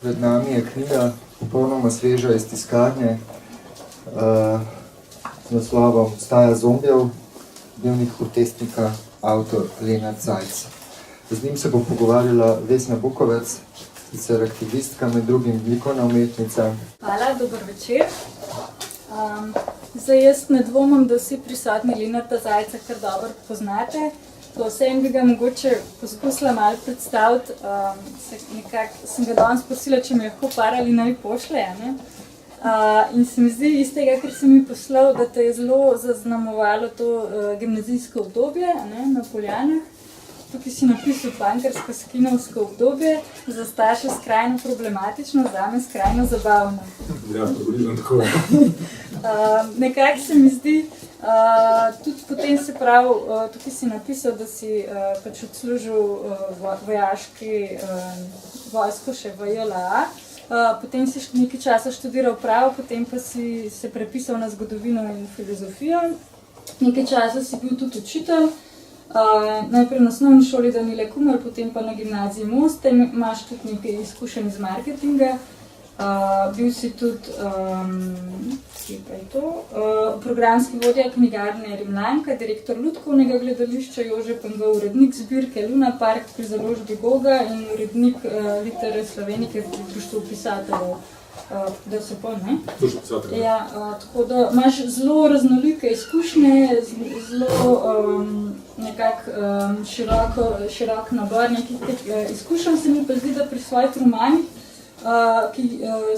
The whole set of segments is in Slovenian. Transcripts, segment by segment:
Pred nami je knjiga popolnoma sveža iz tiskarne z naslovom Staja zombijev, dnevnik protestnika, avtor Lenart Zajc. Z njim se bo pogovarjala Vesna Bukovec, sicer aktivistka, med drugim likovna umetnica. Hvala, dober večer. Zdaj jaz ne dvomim, da vsi prisotni Lenarta Zajca kar dobro poznate. To vsem bi ga mogoče poskusila malo predstaviti. Sem ga danes prosila, če mi lahko par ali naj pošle. In se mi zdi iz tega, ker sem mi poslal, da te je zelo zaznamovalo to gimnazijsko obdobje na Poljanah. Tukaj si napisal punkersko-skinovsko obdobje, za starše skrajno problematično, zame skrajno zabavno. Ja, približno tako. Nekako se mi zdi, tudi potem se pravi, tukaj si napisal, da si pač odslužil vojsko še v JLA, potem si nekaj časa študiral pravo, potem pa si se prepisal na zgodovino in filozofijo. Nekaj časa si bil tudi učitelj, najprej na osnovni šoli Danile Kumar, potem pa na gimnaziji Most, imaš tudi nekaj izkušenj iz marketinga. Bil si tudi programski vodja knjigarne Rimljanka, direktor Lutkovnega gledališča, Jože Penga, urednik zbirke Luna Park pri založbi Goga in urednik Litere Slovenike pri društvu pisateljev. Da se pol, ne? Društvo pisateljev. Ja, tako da imaš zelo raznolike izkušnje, zelo nekako širok nabor nekih izkušenj. Se mi pa zdi, da pri svojih romanih, ki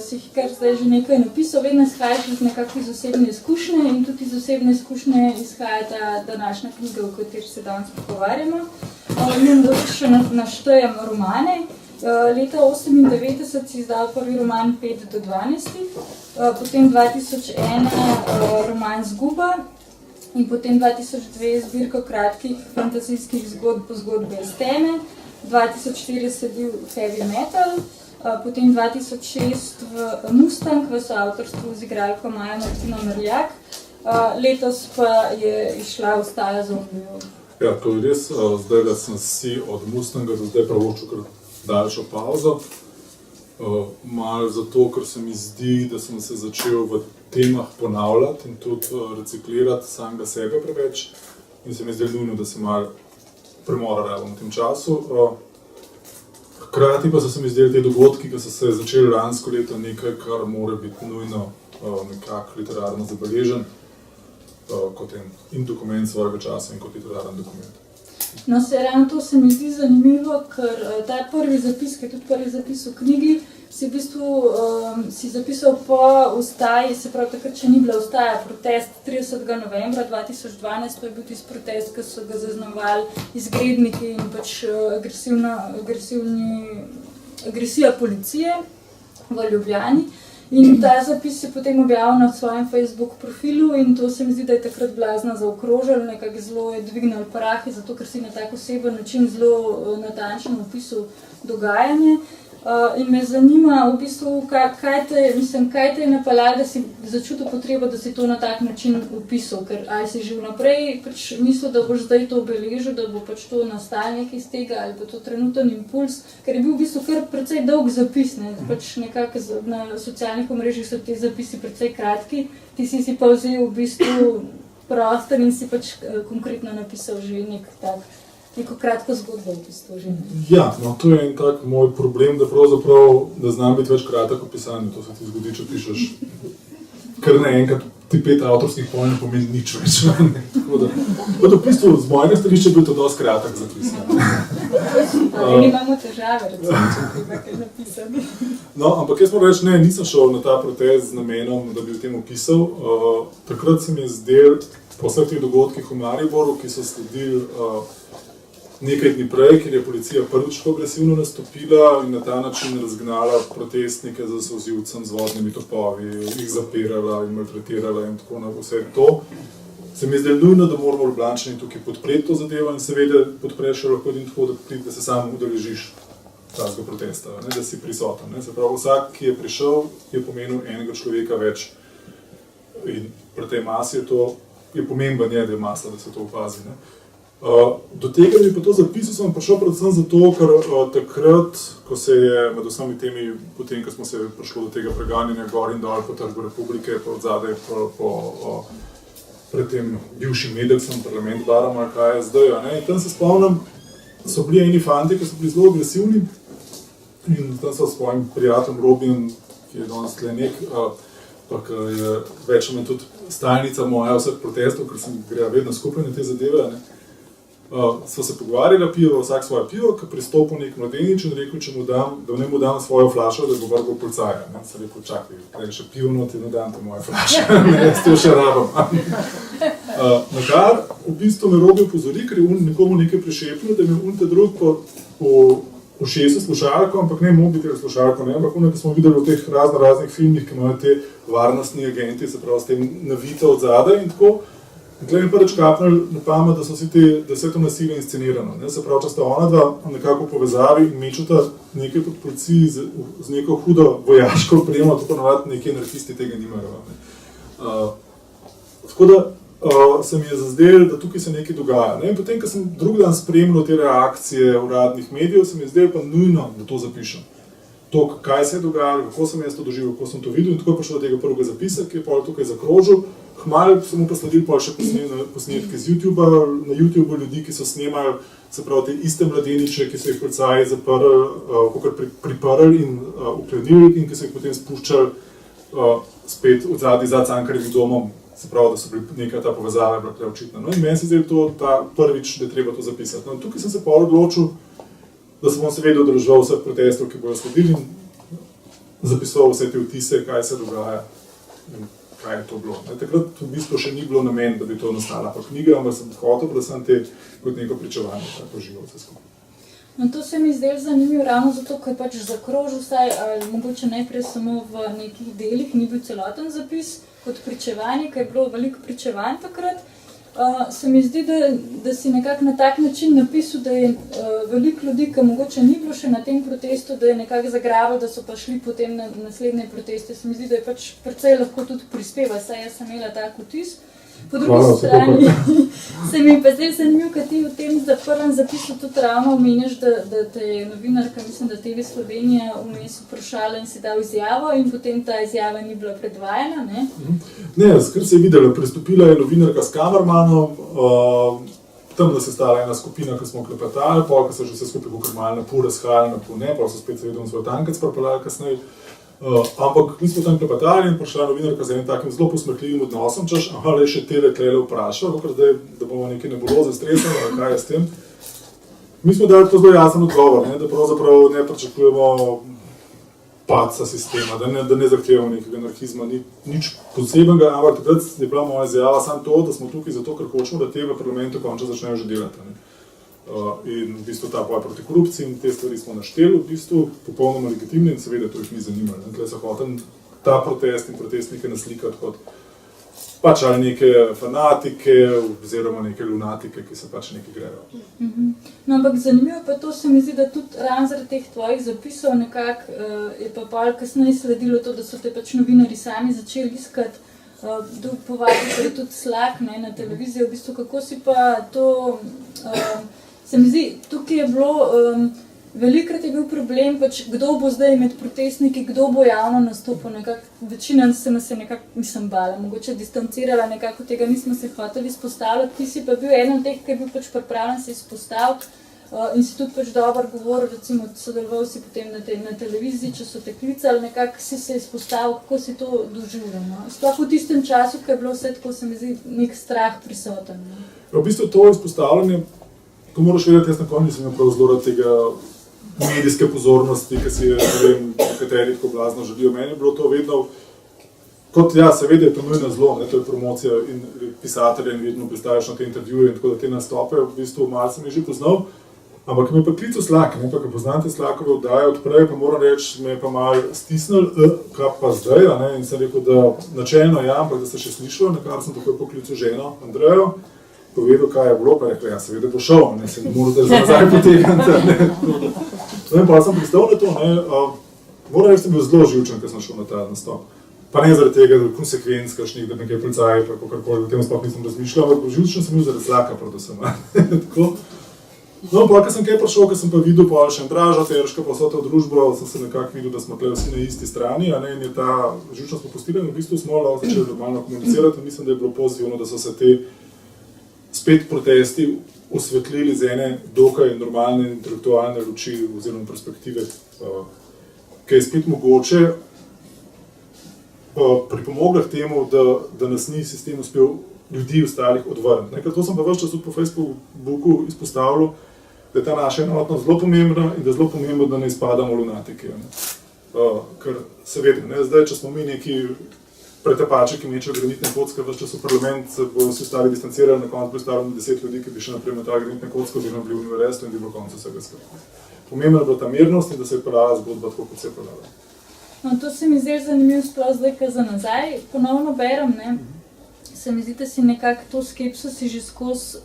si jih kar zdaj že nekaj napisal, vedno izhajaš nekako iz osebne izkušnje in tudi iz osebne izkušnje izhaja ta današnja knjiga, o kateri se danes pogovarjamo. In da še naštejem romane. Leta 1998 si izdal prvi roman 5 do 12, potem 2001 roman Zguba in potem 2002 zbirko kratkih fantazijskih zgodb po zgodbe iz teme, 2004 sledil Heavy Metal, potem 2006 v Mustang v soavtorstvu z igralko Majo Martino Merljak, letos pa je izšla Staja zombijev. Ja, to je res. Zdaj, da sem si od Mustanga do zdaj pravočil kar daljšo pauzo. Malo zato, ker se mi zdi, da sem se začel v temah ponavljati in tudi reciklirati samega sebe preveč. In se mi zdi nujno, da se malo premora rabim v tem času. Hkrati pa so se mi zdeli te dogodki, ki so se začeli lansko leto, nekaj, kar mora biti nujno nekako literarno zabeležen kot en dokument svojega časa in kot literaren dokument. No, ravno to se mi zdi zanimivo, ker ta prvi zapis, ki je tudi prvi zapis v knjigi, si v bistvu si zapisal po vstaji, se pravi takrat, če ni bila vstaja, protest 30. novembra 2012, to je bil tisti protest, ki so ga zaznamovali izgredniki in pač agresija policije v Ljubljani. In ta zapis si potem objavil na svojem Facebook profilu in to se mi zdi, da je takrat blazno zaokrožilo, nekako zelo je dvignil prah, zato ker si na tak oseben način zelo natančno opisal dogajanje. In me zanima v bistvu, kaj te je napeljalo, da si začutil potrebo, da si to na tak način opisal, ker ali si že vnaprej mislil, da boš zdaj to obeležil, da bo pač to nastal nekaj iz tega, ali pa to trenuten impuls, ker je bil v bistvu kar precej dolg zapis, ne? Pač nekako na socialnih omrežjih so ti zapisi precej kratki, ti si pa vzel v bistvu prostor in si pač konkretno napisal že neko kratko zgodbo v bistvu že. Ja, no to je en tak moj problem, da pravzaprav ne znam biti več kratek v pisanju, to se ti zgodi, če pišeš kar naenkrat ti 5 avtorskih pojem pomeni nič več. Tako da, v bistvu z mojega stališča bil to dosti kratek zapis. Ali imamo težave, recimo, če treba kaj napisati. No, ampak jaz moram reči, ne, nisem šel na ta protest z namenom, da bi o tem opisal. Takrat se mi je zdel, po vseh teh dogodkih v Mariboru, ki so sledili nekaj dni prej, ker je policija prvič agresivno nastopila in na ta način razgnala protestnike z solzivcem, z vodnimi topovi, jih zapirala in maltretirala in tako na vse to. Se mi zdi nujno, da moramo Ljubljančani tukaj podpreti to zadevo in seveda podpreš lahko in tako, da se sam udeležiš takega protesta, ne, da si prisoten. Se pravi, vsak, ki je prišel, je pomenil enega človeka več in pri tej masi je pomemben, da je masa, da se to opazi. Ne. Do tega bi pa to zapisal, sem prišel predvsem zato, ker takrat, ko se je med vsemi temi, potem, ko smo se prišli do tega preganjanja gor in dol po Trgu Republike, pa odzadaj pred tem bivšim Medeksom, parlament Barom, ali kaj je zdaj. In tam se spomnim, so bili eni fanti, ki so bili zelo agresivni in tam so s svojim prijateljem Robijem, ki je danes tle nek, pa ki je več ali manj tudi stalnica moja vseh protestov, ker sem greja vedno skupaj na te zadeve. Sva se pogovarjala, pijeva vsak svoje pivo, ko pristopil nek mladenič in rekel, da ne mu dam svojo flašo, da bo vrgel policaja. Sem rekel, čakaj, kaj je še pivo not in ne dam te moje flaše, jaz te še rabam. Na kar v bistvu me Robi opozori, ker je nekomu nekaj prišepnil, da mi je te drug po ušesu slušalko, ampak ne mobitel slušalko, ampak ki smo videli v teh raznih filmih, ki imajo te varnostni agenti, se pravi s tem navito od zadaj in tako. In tukaj mi pa reč kapnil na pamet, da se to nasilje inscenirano. Se pravi, če sta ona dva nekako povezavi in mečuta nekaj pod policiji z neko hudo vojaško opremo, to ponavadi neki anarhisti tega nimajo. Tako da se mi je zazdelo, da tukaj se nekaj dogaja. In potem, ko sem drugi dan spremljal te reakcije uradnih medijev, se mi je zdelo pa nujno, da to zapišem. To, kaj se je dogajalo, kako sem jaz to doživel, kako sem to videl in tako je prišel do tega prvega zapisa, ki je pa tukaj zakrožil. Hmalo so mu pa sledili pa še posnetke z YouTubea, na YouTubeu ljudi, ki so snemali, se pravi, te iste mladeniče, ki so jih policaji zaprli, priprli in uklenili in ki so jih potem spuščali spet od zadaj za Cankarjevim domom, se pravi, da so bili neka ta povezava bila tukaj očitna. In meni se zdelo to ta prvič, da je treba to zapisati. Tukaj sem se pa odločil, da se bom seveda udeleževal vseh protestov, ki bodo sledili in zapisoval vse te vtise, kaj se dogaja in kaj je to bilo. Takrat v bistvu še ni bilo namen, da bi to nastala pa knjiga, ampak sem hotel predvsem te kot neko pričevanje, tako živo vse skupaj. No, to se mi zdelo zanimivo ravno zato, ker je pač zakrožil vsaj, ali mogoče najprej samo v nekih delih, ni bil celoten zapis kot pričevanje, ker je bilo veliko pričevanj takrat. Se mi zdi, da si nekako na tak način napisal, da je veliko ljudi, ki mogoče ni bilo še na tem protestu, da je nekako zagrabil, da so pa šli potem na naslednje proteste. Se mi zdi, da je pač precej lahko tudi prispeva, saj jaz sem imela tak vtis. Po drugi strani se mi pa zdaj zanimivo, ker ti v tem prvem zapisu tudi ravno omenjaš, da te je novinarka, mislim, da TV Slovenija vmes vprašala in si dal izjavo in potem ta izjava ni bila predvajana, ne? Ne, skrat se je videla, pristopila je novinarka s kamermanom, tam da se stala ena skupina, ki smo klepetali, pa ko so že vse skupaj pokrmali na pol, razhajali na pol, ne, pa so spet seveda svoj tankec pripeljali kasneje. Ampak mi smo tam klepetali in prišla novinarka z enim takim zelo posmehljivim odnosom, češ, ali je še tele tlele vprašal, zdaj, da bomo nekaj nebuloze stresali, ali kaj je s tem. Mi smo dali to zelo jasen odgovor, da pravzaprav ne pričakujemo padca sistema, da ne zahtevamo nekega anarhizma, nič posebenega, ampak takrat je bila moja izjava samo to, da smo tukaj zato, ker hočemo, da te v parlamentu končno začnejo že delati. In v bistvu ta boj proti korupciji in te stvari smo našteli, v bistvu popolnoma legitimne in seveda to jih ni zanimalo. Tukaj so hotel ta protest in protestnike naslikati kot pač ali neke fanatike oziroma neke lunatike, ki se pač nekaj grejo. No, ampak zanimivo pa to se mi zdi, da tudi ravno zaradi teh tvojih zapisov nekako je pa pol kasneje sledilo to, da so te pač novinarji sami začeli iskati, povabiti tudi Slak na televizijo, v bistvu kako si pa to... Se mi zdi, tukaj je bilo, velikrat je bil problem, pač kdo bo zdaj med protestniki, kdo bo javno nastopil, večina se nas je nekako, nisem bala, mogoče distancirala, nekako tega nismo se hoteli izpostavljati, ti si pa bil eden od teh, ki je bil pač pripravljen se izpostaviti in si tudi pač dobro govoril, recimo sodeloval si potem na televiziji, če so te klicali, nekako si se izpostavil, kako si to doživljal, no? Sploh v tistem času, ko je bilo vse tako, se mi zdi, nek strah prisoten, no? V bistvu to izpostavljanje, ko moraš vedeti, jaz na konju nisem imel prav zelo tega medijske pozornosti, ki si je, ne vem, nekateri tako blazno želijo. Meni je bilo to vedno, kot ja, seveda je to nujno zlo, to je promocija in pisatelja in vedno pristajaš na te intervjuje in tako da te nastope, v bistvu malo sem jih že poznal, ampak me je pa klical Slak, ne, pa ko poznam te Slakove oddaje odprej, pa moram reči, me je pa malo stisnil, kaj pa zdaj, ne, in sem rekel, da načelno ja, ampak da se še slišal, na kar sem takoj poklical ženo, Andrejo, povedal, kaj je bilo, pa je rekel, ja, seveda bo šel, ne, se ne morate za nazaj potegati, ne. No in pa sem pristal na to, ne, moram reči, sem bil zelo živčen, ko sem šel na ta nastop. Pa ne zaradi tega, da je konsekvenc, kakšnih, da nekaj policaji, pa kakorkoli, o tem sploh nisem razmišljal, ampak živčno sem bil zaradi zraka, predvsem. Tako. No, pa, ko sem kaj prišel, ko sem pa videl pa še Andraža, Terška, pa vso to družbo, sem se nekako videl, da smo tukaj vsi na isti strani, a ne, in je ta živčnost popustila in v bistvu smo lahko začeli normalno komunicirati in mislim, da je bilo pozitivno, da so se te spet protesti osvetlili z ene dokaj normalne intelektualne luči oziroma perspektive, ki je spet mogoče pripomogla k temu, da nas ni sistem uspel ljudi ostalih odvrniti. Ker to sem pa ves čas tudi po Facebooku izpostavljal, da je ta naša enotnost zelo pomembna in da je zelo pomembno, da ne izpadamo lunatiki. Ker se vede, zdaj, če smo mi neki pretapači, ki mečejo granitne kocke, ves čas v parlament, se bodo vsi ostali distancirali, na koncu predstavljamo 10 ljudi, ki bi še naprej metali granitne kocke, oziroma bili v arestu in bi bilo koncu vsega skupaj. Pomembno je bila ta mirnost in da se je peljala zgodba tako, kot se je peljala. No, to se mi zdi zanimivo, sploh zdaj, ko za nazaj ponovno berem, ne? Se mi zdi, da si nekako to skepso si že skozi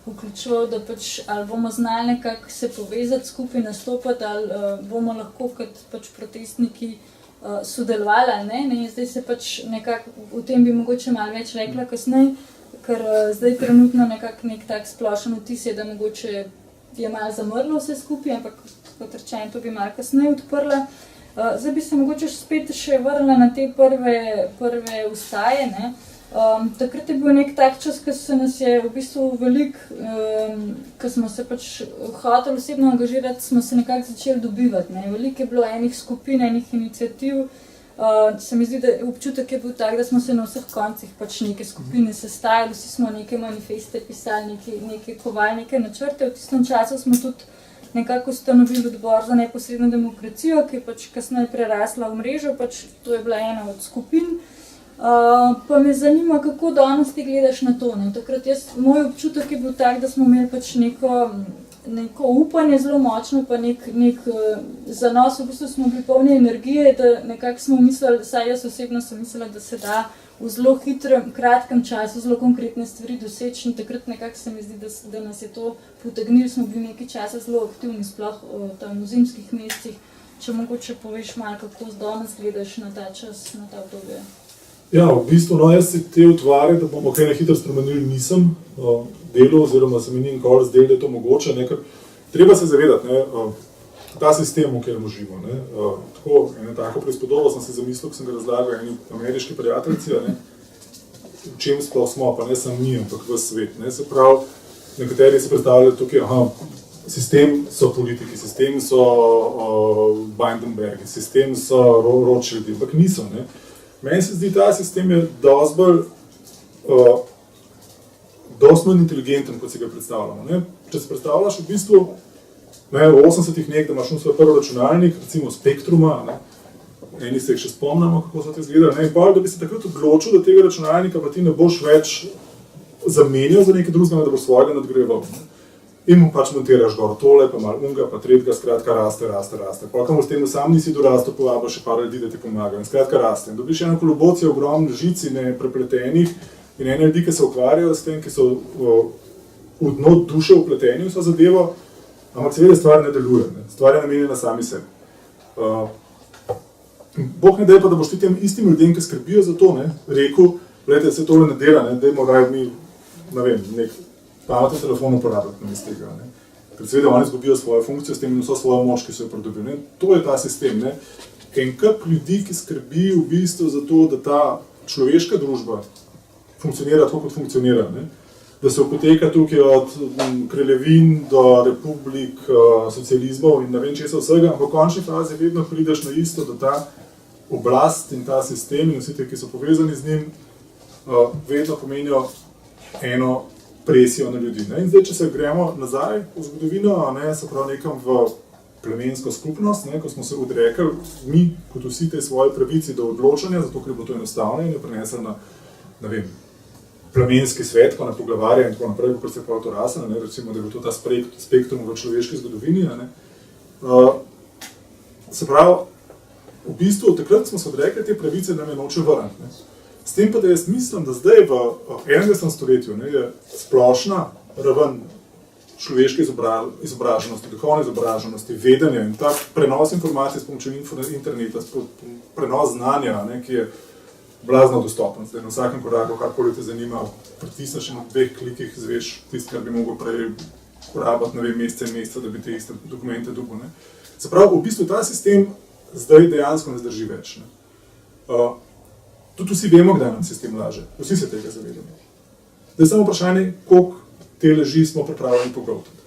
vključeval, da pač ali bomo znali nekako se povezati skupaj, nastopati, ali bomo lahko kot pač protestniki sodelovali, ali ne. Zdaj se pač nekako, o tem bi mogoče malo več rekla kasneje, ker zdaj trenutno nekako nek tak splošen vtis je, da mogoče je malo zamrlo vse skupaj, ampak kot rečeno, to bi malo kasneje odprla. Zdaj bi se mogoče spet še vrnila na te prve ustaje, ne. Takrat je bil nek tak čas, ko se nas je v bistvu veliko, ko smo se pač hoteli osebno angažirati, smo se nekako začeli dobivati, ne. Veliko je bilo enih skupin, enih iniciativ, se mi zdi, da občutek je bil tak, da smo se na vseh koncih pač neke skupine sestajali, vsi smo neke manifeste pisali, neke kovali, neke načrte. V tistem času smo tudi nekako ustanovili odbor za neposredno demokracijo, ki je pač kasneje prerasla v mrežo, pač to je bila ena od skupin. Pa me zanima, kako danes ti gledaš na to, ne? Takrat moj občutek je bil tak, da smo imeli pač neko upanje zelo močno, pa nek zanos, v bistvu smo bili polni energije, da nekako smo mislili, saj jaz osebno sem mislila, da se da v zelo hitrem, kratkem času zelo konkretne stvari doseči in takrat nekako se mi zdi, da nas je to potegnilo, smo bili nekaj časa zelo aktivni, sploh tam v zimskih mesecih. Če mogoče poveš malo, kako danes gledaš na ta čas, na ta obdobje. Ja, v bistvu, no, jaz si te utvare, da bomo kaj na hitro spremenili, nisem delal, oziroma se mi ni nikoli zdelo, da je to mogoče, ne, ker treba se zavedati, ne, ta sistem, v katerem živimo, ne, tako, eno tako prispodobo sem si zamislil, ko sem ga razlagal eni ameriški prijateljici, ne, v čem sploh smo, pa ne samo mi, ampak ves svet, ne, se pravi, nekateri se predstavljajo tukaj, sistem so politiki, sistem so Bindenbergi, sistem so Rothschildi, ampak niso, ne. Meni se zdi, ta sistem je dosti manj inteligenten, kot si ga predstavljamo. Ne? Če si predstavljaš v bistvu v 80-ih da imaš svoj prvi računalnik, recimo Spektruma, ne? Eni se jih še spomnimo, kako so te izgledali, ne? In pa, da bi se takrat odločil, da tega računalnika pa ti ne boš več zamenjal za nekaj drugega, da boš svojega nadgrajeval. In mu pač montiraš gor tole, pa malo unga, pa tretjega, skratka raste. Pa kamor s tem, da sam nisi dorastel, povabiš še par ljudi, da ti pomagajo. In skratka raste. In dobiš eno kolobocijo ogromnih žic in prepletenih in ene ljudi, ki se ukvarjajo s tem, ki so v dno duše vpleteni v vso zadevo, ampak seveda stvar ne deluje. Ne? Stvar je namenjena sami sebi. Bog ne daj pa, da boš ti tem istim ljudem, ki skrbijo za to, ne, rekel, gledajte, se tole ne dela, ne, dajmo raje mi, ne vem, nek pametni telefon uporabljati namesto tega. Ker seveda oni izgubijo svojo funkcijo, s tem in vso svojo moč, ki so jo pridobili. To je ta sistem. Ne? En kup ljudi, ki skrbi v bistvu za to, da ta človeška družba funkcionira tako, kot funkcionira. Ne? Da se opoteka tukaj od kraljevin do republik, socializmov in ne vem česa vsega, ampak v končni fazi vedno prideš na isto, da ta oblast in ta sistem in vsi te, ki so povezani z njim, vedno pomenijo eno presijo na ljudi. Ne? In zdaj, če se gremo nazaj v zgodovino, ne, se pravi nekam v plemensko skupnost, ne, ko smo se odrekli, mi, kot vsi te svoje pravici do odločanja, zato ker je bilo to enostavno in je prenesel na, ne vem, plemenski svet, pa na poglavarje in tako naprej, kot se je pa to rasel, ne, recimo, da je bil to ta spektrum v človeški zgodovini. Ne. Se pravi, v bistvu, takrat smo se odrekli te pravice, da me noče vrniti. Ne. S tem pa, da jaz mislim, da zdaj v 21. stoletju, ne, je splošna raven človeške izobraženosti, duhovne izobraženosti, vedenja in ta prenos informacij s pomočjo interneta, prenos znanja, ne, ki je blazno dostopen. Zdaj, na vsakem koraku, karkoli te zanima, pritisneš in na 2 klikih izveš tisto, kar bi mogel prej porabiti, ne vem, mesece in mesece, da bi te iste dokumente dobil. Ne. Se pravi, v bistvu ta sistem zdaj dejansko ne zdrži več. Ne. Tudi vsi vemo, kdaj nam sistem laže. Vsi se tega zavedamo. Zdaj samo vprašanje, koliko te laži smo pripravljeni pogoltati.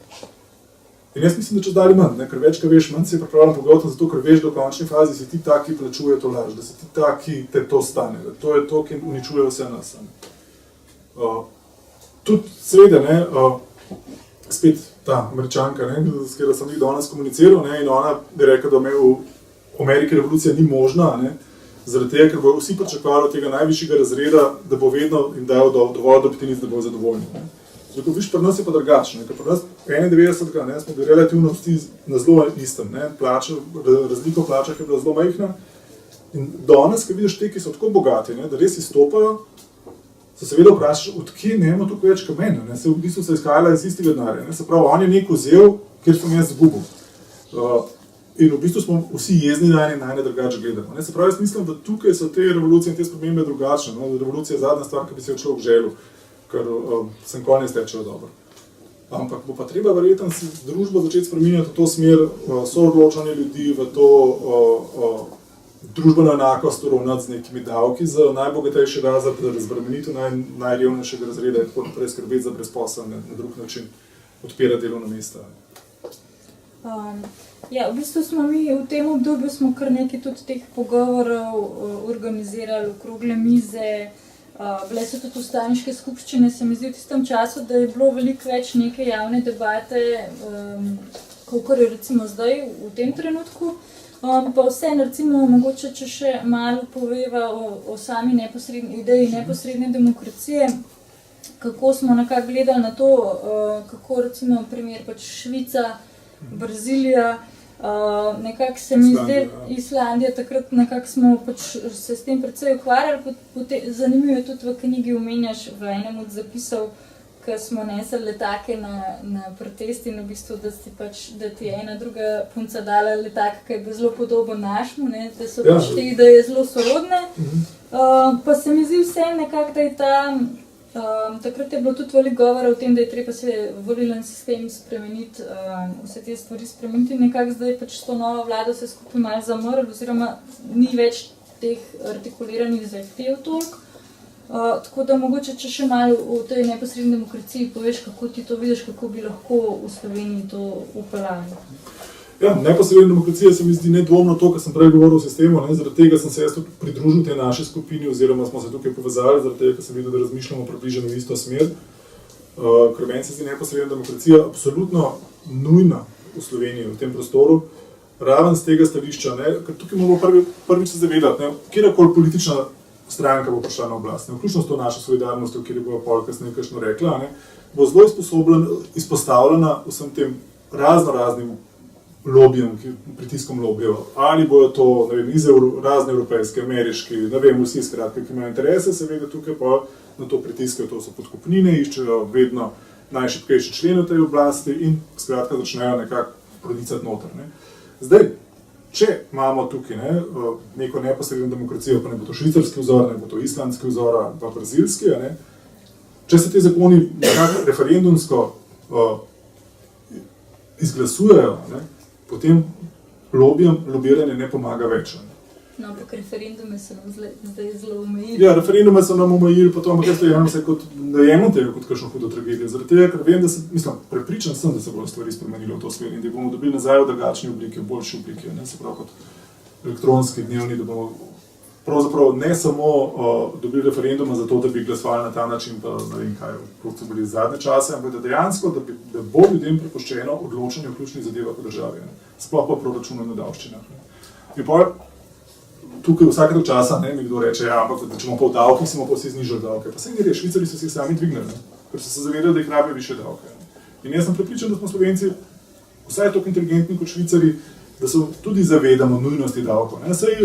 In jaz mislim, da če zdali manj, ne? Ker več, kar veš, manj si pripravljen pogoltati, zato ker veš, da v končni fazi si ti ta, ki plačuje to laž, da si ti ta, ki te to stane, da to je to, ki uničuje vse nas. Tudi seveda, ne, spet ta Američanka, ne, s katero sem danes komuniciral, ne, in ona bi rekla, da v Ameriki revolucija ni možna, ne, zaradi tega, ker bodo vsi pričakovali od tega najvišjega razreda, da bo vedno jim dal dovolj optimizma, da bodo zadovoljni. Ne. Zato, viš, pri nas je pa drugačno, ker pri nas 91. Ne, smo bili relativno vsi na zelo istem, ne, razlika v plačah je bila zelo majhna in danes, ko vidiš te, ki so tako bogati, ne, da res izstopajo, se seveda vprašaš, odkje ne imamo tukaj več kot mene, ne, se v bistvu se izhajala iz istega denarja, ne, se pravi, on je nek vzel, kjer sem jaz zgubil. In v bistvu smo vsi jezni na ene drugače gledamo. Ne, se pravi, jaz mislim, da tukaj so te revolucije in te spremembe drugačne, no, revolucija je zadnja stvar, ki bi se jo človek želel, ker sem konec tečejo dobro. Ampak bo pa treba verjetno družbo začeti spreminjati v to smer soodločanja ljudi, v to družbeno enakost uravnati z nekimi davki za najbogatejši razred, razbremenitev najrevnejšega razreda in tako naprej skrbeti za brezposelne na drug način, odpirati delovna mesta. Ja, v bistvu smo mi v tem obdobju kar nekaj tudi teh pogovorov organizirali, okrogle mize, bile so tudi ustavniške skupščine, se mi zdi v tistem času, da je bilo veliko več neke javne debate, kakor je recimo zdaj v tem trenutku. Pa vseeno, recimo, mogoče, če še malo poveva o sami ideji neposredne demokracije, kako smo nekako gledali na to, kako recimo primer pač Švica, Brazilija, nekako se mi zdaj Islandija, takrat nekako smo pač se s tem precej ukvarjali, zanimivo je tudi v knjigi omenjaš v enem od zapisov, ko smo nesli letake na protest in v bistvu, da ti je ena druga punca dala letak, ki je bil zelo podoben našemu, ne, da so pač te ideje zelo sorodne. Pa se mi zdi vse nekako, da je ta takrat je bilo tudi veliko govora o tem, da je treba se volilni sistem spremeniti, vse te stvari spremeniti in nekako zdaj pač s to novo vlado se skupaj malo zamrl, oziroma ni več teh artikuliranih zahtev toliko. Tako da mogoče, če še malo o tej neposredni demokraciji poveš, kako ti to vidiš, kako bi lahko v Sloveniji to upeljali. Ja, neposredna demokracija se mi zdi nedvomno to, kar sem prej govoril o sistemu, ne, zaradi tega sem se jaz tudi pridružil tej naši skupini, oziroma smo se tukaj povezali, zaradi tega, ker sem videl, da razmišljamo približno v isto smer. Ker meni se zdi neposredna demokracija absolutno nujna v Sloveniji, v tem prostoru, raven z tega stališča, ne, ker tukaj moramo prvič se zavedati, ne, kjerkoli politična stranka bo prišla na oblast, ne, vključno s to našo solidarnostjo, kjer je bo pol kasneje kakšno rekla, ne, bo zelo izpostavljena vsem tem raznim lobijem, pritiskom lobijev, ali bojo to, ne vem, iz razne evropejske, ameriški, ne vem, vsi skratka, ki imajo interese, seveda tukaj pa na to pritiskajo, to so podkupnine, iščejo vedno najšibkejši člen v tej oblasti in skratka začnejo nekako pronicati noter. Ne. Zdaj, če imamo tukaj neko neposredno demokracijo, pa ne bo to švicarski vzor, ne bo to islandski vzor, pa brazilski, ne, če se te zakoni nekako referendumsko izglasujejo, ne, potem lobiranje ne pomaga več. No, ampak referendume so nam zdaj zelo omejili. Ja, referendume so nam omejili, pa to, ampak jaz dojemam se kot, ne jemam tega kot kakšno hudo tragedijo. Zaradi tega, ker vem, prepričan sem, da se bodo stvari spremenile v to smer in da bomo dobili nazaj v drugačni obliki, v boljši obliki, ne, se pravi kot elektronski dnevni, da bomo pravzaprav ne samo dobili referenduma za to, da bi glasovali na ta način, pa ne vem kaj, kot so bili zadnje čase, ampak da dejansko, da bo ljudem prepuščeno odločanje o ključnih zadevah v državi, ne, sploh pa proračunu na davščinah. In pa tukaj vsakega časa mi kdo reče, ja, ampak če bomo pa v davkih, si bomo pa vsi znižali davke. Pa se ne gre, Švicari so si jih sami dvignili, ne, ker so se zavedali, da jih rabijo višje davke. Ne. In jaz sem prepričan, da smo Slovenci vsaj toliko inteligentni kot Švicari, da se tudi zavedamo nujnosti davkov. Saj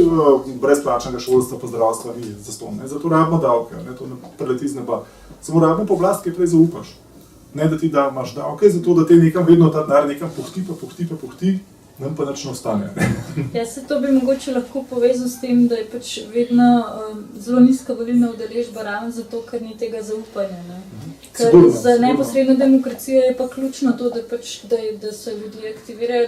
brezplačnega šolstva pa zdravstva ni zastonj, zato rabimo davke, ne, to ne preleti z neba. Samo rabimo pa oblast, ki prej zaupaš. Ne da ti imaš davke, zato da te nekam vedno ta denar nekam puhti, nam pa nič ne ostane. Ja, se to bi mogoče lahko povezal s tem, da je pač vedno zelo nizka volilna udeležba ravno zato, ker ni tega zaupanja. Ne? Ker za neposredno demokracijo je pa ključno to, da se ljudje aktivirajo,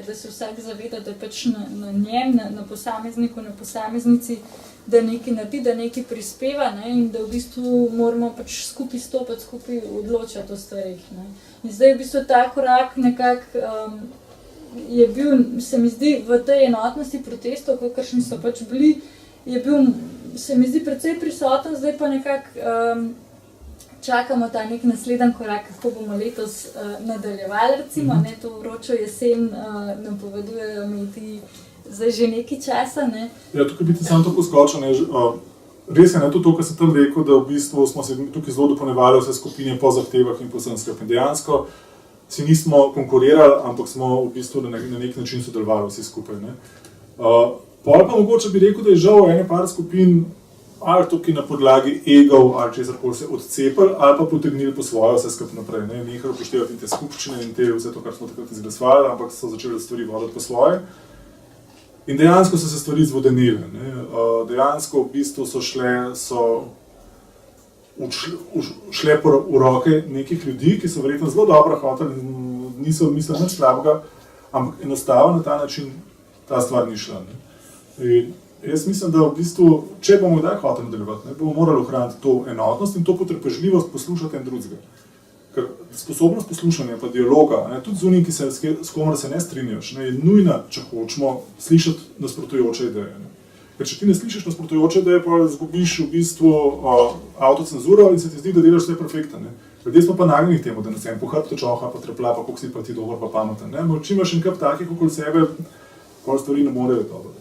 da se vsak zaveda, da je pač na njem, na posamezniku, na posameznici, da nekaj naredi, da nekaj prispeva, ne? In da v bistvu moramo pač skupaj stopiti, skupaj odločati o stvarih. Ne? In zdaj v bistvu ta korak nekako je bil, se mi zdi, v tej enotnosti protestov, kakršni so pač bili, je bil, se mi zdi, precej prisoten, zdaj pa nekako čakamo ta nek naslednji korak, kako bomo letos nadaljevali, recimo, ne, to vročo jesen napovedujejo mediji zdaj že nekaj časa, ne. Ja, tukaj bi ti samo tako skočil, ne, res je, ne, to, kar sem tam rekel, da v bistvu smo se tukaj zelo dopolnjevali vse skupine po zahtevah in po vsem skupaj. Dejansko si nismo konkurirali, ampak smo v bistvu na nek način sodelovali vsi skupaj, ne. Pol pa mogoče bi rekel, da je žal ene par skupin ali tukaj na podlagi egov ali česarkoli se odcepili ali pa potegnili po svoje vse skupaj naprej, ne, nehali upoštevati te skupščine in vse to, kar smo takrat izglasovali, ampak so začeli stvari voditi po svoje. In dejansko so se stvari zvodenile, ne. Dejansko v bistvu so šle v roke nekih ljudi, ki so verjetno zelo dobro hoteli, niso mislili nič slabega, ampak enostavno na ta način ta stvar ni šla. Ne. In jaz mislim, da v bistvu, če bomo kdaj hoteli nadaljevati, bomo morali ohraniti to enotnost in to potrpežljivost poslušati en drugega. Ker sposobnost poslušanja pa dialoga, ne, tudi z unim, s komer se ne strinjaš, ne, je nujna, če hočemo slišati nasprotujoče ideje. Ne. Ker če ti ne slišiš nasprotujoče ideje, pa izgubiš v bistvu avtocenzuro in se ti zdi, da delaš vse perfektno. Ljudje smo pa nagnjeni temu, da nas en po hrbtu čoha, pa trepla, pa koliko si pa ti dober, pa pameten. Če imaš en kup takih okoli sebe, pol stvari ne morejo dobro.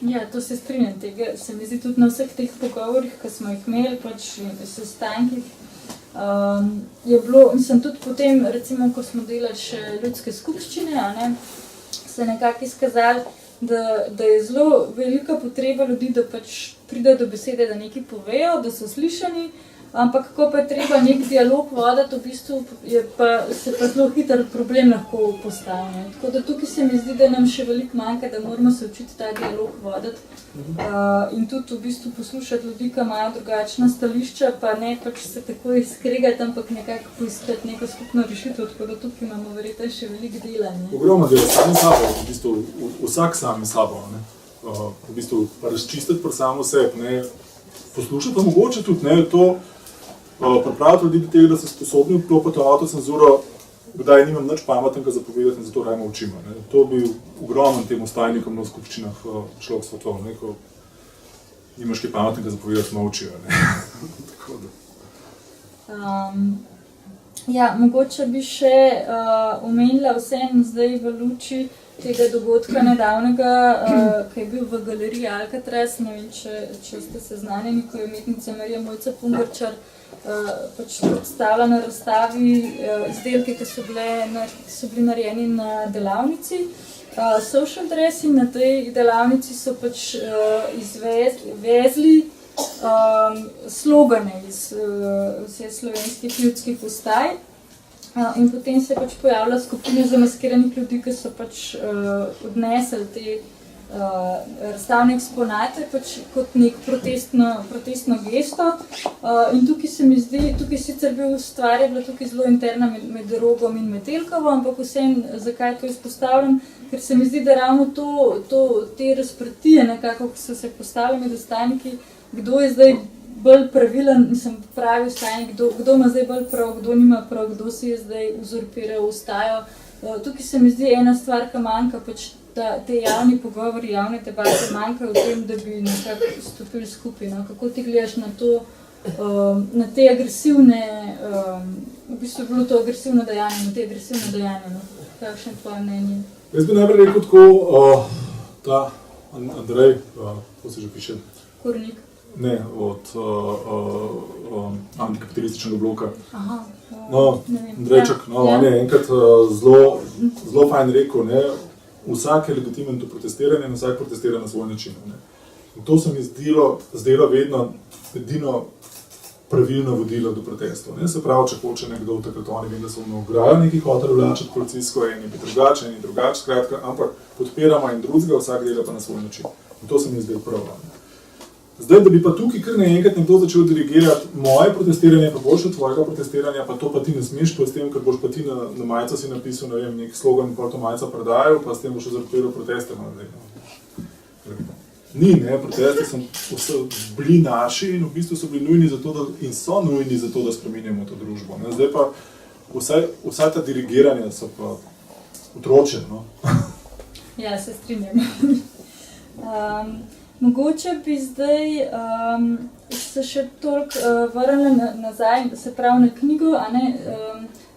Ja, to se strinjam tega. Se mi zdi tudi na vseh teh pogovorih, ki smo jih imeli, pač sestankih, je bilo, mislim, tudi potem, recimo, ko smo delali še ljudske skupščine, ne, se nekako izkazali, da je zelo velika potreba ljudi, da pač pridejo do besede, da nekaj povejo, da so slišani, ampak ko pa je treba nek dialog voditi, v bistvu se pa zelo hitro problem lahko postavi. Tako da tukaj se mi zdi, da nam še veliko manjka, da moramo se učiti ta dialog voditi in tudi v bistvu poslušati ljudi, ki imajo drugačna stališča, pa ne pač se tako skregati, ampak nekako poiskati neko skupno rešitev, tako da tukaj imamo verjetno še veliko dela. Ogromno dela, sami sabo, v bistvu vsak sami sabo, ne. V bistvu pa razčistiti pri samo sebi, ne. Poslušati pa mogoče tudi, ne, to pripraviti ljudi do tega, da so sposobni vklopiti avtocenzuro, kdaj nimam nič pametnega za povedati in zato rajmo učimo. Ne. To bi ogromen tem ostajnikom na skupščinah človek svetov, ne, ko nimaš kaj pametnega za povedati, smo učijo. Tako da. Ja, mogoče bi še omenila vseeno zdaj v luči tega dogodka nedavnega, ki je bil v galeriji Alcatraz, ne vem, če ste seznanjeni, ko je umetnica Marija Mojca Pungarčar pač predstavila na razstavi izdelke, ki so bili narejeni na delavnici Social Dress, in na tej delavnici so pač izvezli slogane iz vseh slovenskih ljudskih vstaj. In potem se je pač pojavila skupina zamaskiranih ljudi, ki so pač odnesli te razstavne eksponate pač kot nek protestno gesto. In tukaj se mi zdi, tukaj sicer stvar je bila tukaj zelo interna med Rogom in Metelkovo, ampak vseeno, zakaj to izpostavljam, ker se mi zdi, da ravno te razprtije nekako, ki so se postavili med vstajniki, kdo je zdaj bolj pravilen, mislim, pravi vstajnik, kdo ima zdaj bolj prav, kdo nima prav, kdo si je zdaj uzurpiral vstajo. Tukaj se mi zdi ena stvar, ki manjka, pač te javni pogovori, javne debate manjkajo v tem, da bi nekako stopili skupaj. No? Kako ti gledaš na to, na te agresivne, v bistvu je bilo to agresivno dejanje, na te agresivne dejanje, no? Kakšno je tvoje mnenje? Jaz bi najprej rekel tako, ta Andrej, kako se že piše? Kornik. Ne, od antikapitalističnega bloka. Aha. No, Andrejček, no, on je enkrat zelo fajn rekel, ne, vsak je legitimen do protestiranja in vsak protestira na svoj način. Ne. In to se mi zdelo vedno edino pravilna vodila do protestov. Ne? Se pravi, če hoče nekdo, takrat oni vem, da so v ograjo neki hoteli vlačati policijsko, eni bi drugače, eni drugače, skratka, ampak podpiramo in drugega, vsak dela pa na svoj način. In to se mi zdaj prav. Zdaj, da bi pa tukaj kar naenkrat nekdo začel dirigirati moje protestiranje, pa boljše od tvojega protestiranja, pa to pa ti ne smeš, pa s tem, ker boš pa ti na majico si napisal, ne vem, nek slogan, pa to majico prodajal, pa s tem boš zaradiral proteste. Ni, ne, protesti so bili naši in v bistvu so bili nujni za to, in so nujni za to, da spremenjamo to družbo. Ne. Zdaj pa vsa ta dirigiranja so pa otročje, no. Ja, se strinjam. Mogoče bi zdaj se še toliko vrnila nazaj, se pravi na knjigo, a ne?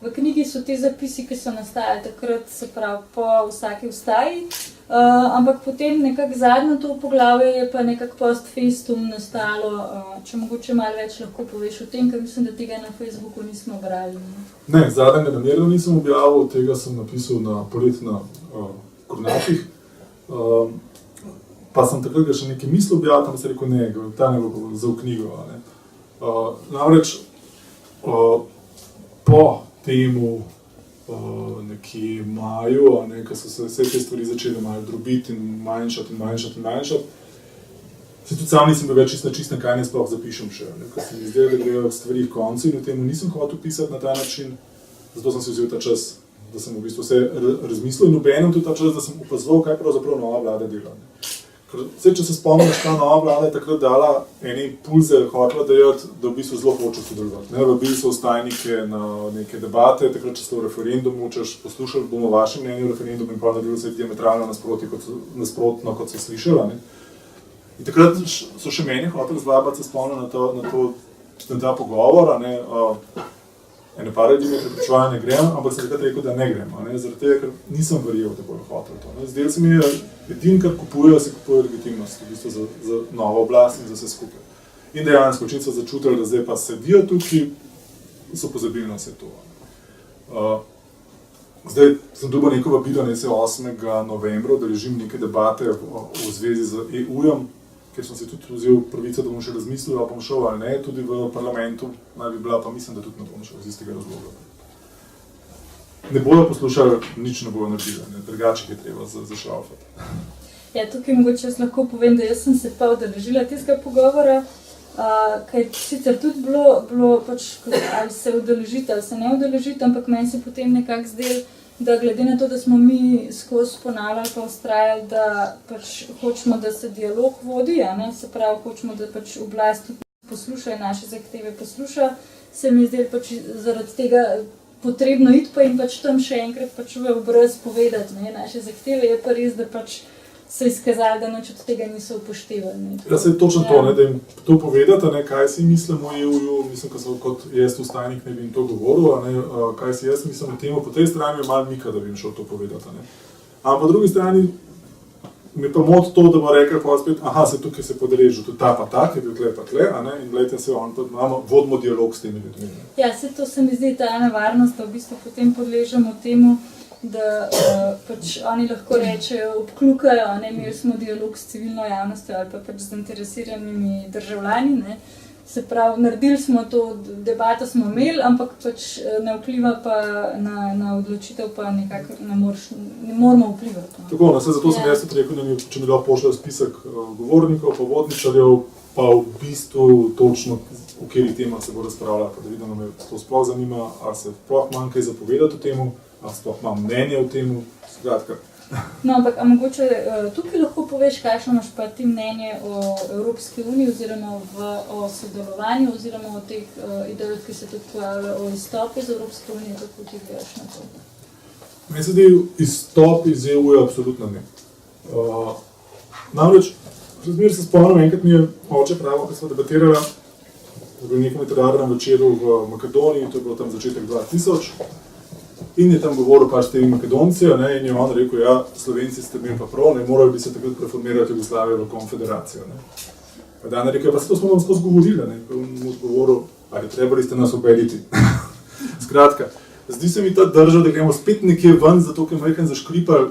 V knjigi so te zapisi, ki so nastajali takrat, se pravi po vsaki vstaji, ampak potem nekako zadnje to poglavje je pa nekako post festum nastalo, če mogoče malo več lahko poveš o tem, ker mislim, da tega na Facebooku nismo brali. Ne, zadnjega namerno nisem objavil, tega sem napisal na polet na Kornatih. Pa sem takrat ga še nekaj mislil objaviti, pa sem rekel, ne, ta ne bo za v knjigo. Ne. Namreč po temu nekje maju, ko so se vse te stvari začele malo drobiti in manjšati, se tudi sam nisem bil več čist, kaj ne sploh zapišem še. Ker se mi zdelo, da grejo stvari v koncu in v temu nisem hotel pisati na ta način, zato sem si vzel ta čas, da sem v bistvu vse razmislil in obenem tudi ta čas, da sem opazoval, kaj pravzaprav nova vlada dela. Ker če se spomniš, ta nova vlada je takrat dala ene impulze, hotela dajati, da v bistvu zelo hoče sodelovati. Vabili so vstajnike na neke debate, takrat če ste v referendumu, poslušali bomo vaše mnenje o referendumu in pa naredili se diametralno nasprotno, kot se slišala. In takrat so še meni hoteli zvabati, se spomnim na ta pogovor, ene par ljudi me prepričevali, ne grem, ampak sem takrat rekel, da ne grem, zaradi tega, ker nisem verjel, da bodo hoteli to. Zdaj se mi je edin, kar kupujejo, se kupujejo legitimnost, v bistvu za novo oblast in za vse skupaj. In dejansko, čim so začutili, da zdaj pa sedijo tukaj, so pozabili na vse to. Zdaj sem dobil neko vabilo, ne se 8. novembra, da režim neke debate v zvezi z EU-jem, ker sem si tudi vzel pravico, da bom še razmislil, ali bom šel ali ne, tudi v parlamentu naj bi bila, pa mislim, da tudi ne bom šel z istega razloga. Ne bodo poslušali, nič ne bodo naredili, drugače je treba zašraufati. Ja, tukaj mogoče jaz lahko povem, da jaz sem se pa udeležila tistega pogovora, ker sicer tudi bilo pač, ali se udeležiti ali se ne udeležiti, ampak meni se potem nekako zdelo, da glede na to, da smo mi skozi ponavljali pa ustrajali, da pač hočemo, da se dialog vodi, se pravi, hočemo, da pač oblast tudi posluša in naše zahteve posluša, se mi zdelo pač zaradi tega potrebno iti pa in pač tam še enkrat pač v obraz povedati naše zahteve, je pa res, da pač se izkazali, da nič od tega niso upoštevali. Ja, se je točno to, da jim to povedati, kaj si mislim o EU-ju, mislim, ko sem kot jaz vstajnik ne bi jim to govoril, kaj si jaz mislim o temu, po tej strani je malo mika, da bi jim šel to povedati. Ampak po drugi strani mi pa mod to, da bo rekel pa spet, se tukaj se podrežil, tudi ta pa tak, je bil tle pa tle, in gledajte se, vodimo dialog s temi ljudmi. Ja, to se mi zdi ta nevarnost, da v bistvu potem podležemo temu, da pač oni lahko rečejo, obklukajo, imeli smo dialog s civilno javnostjo ali pa pač z zainteresiranimi državljani, se pravi, naredili smo to, debato smo imeli, ampak pač ne vpliva pa na odločitev, pa nekako ne moramo vplivati. Tako, zato sem jaz tudi rekel, da če mi lahko pošljajo spisek govornikov, pa vodničarjev, pa v bistvu točno v kateri temah se bo razpravljala, pa da vidim, da me to sploh zanima, ali se sploh manj kaj zapovedati o temu, ali sploh imam mnenje o temu, skratka. No, ampak mogoče tukaj lahko poveš, kakšno imaš pa ti mnenje o Evropski uniji oziroma o sodelovanju oziroma o teh idejah, ki se tudi pojavljajo o izstopu iz Evropske unije, kako ti gledaš na to? Meni se zdi, izstop iz EU je absolutno ne. Namreč, razmer se spomnim, enkrat mi je oče pravil, ko smo debatirali, v nekem literarnem večeru v Makedoniji, to je bilo tam začetek 2000, in je tam govoril pač te Makedonci, in je on rekel, ja, Slovenci ste imeli pa prav, morali bi se takrat preformirati Jugoslavijo v konfederacijo. Pa dan je rekel, pa se to smo vam skozi govorili, pa mu odgovoril, ali trebali ste nas obediti. Skratka, zdi se mi ta drža, da gremo spet nekje ven, zato ker majhen zaškripal,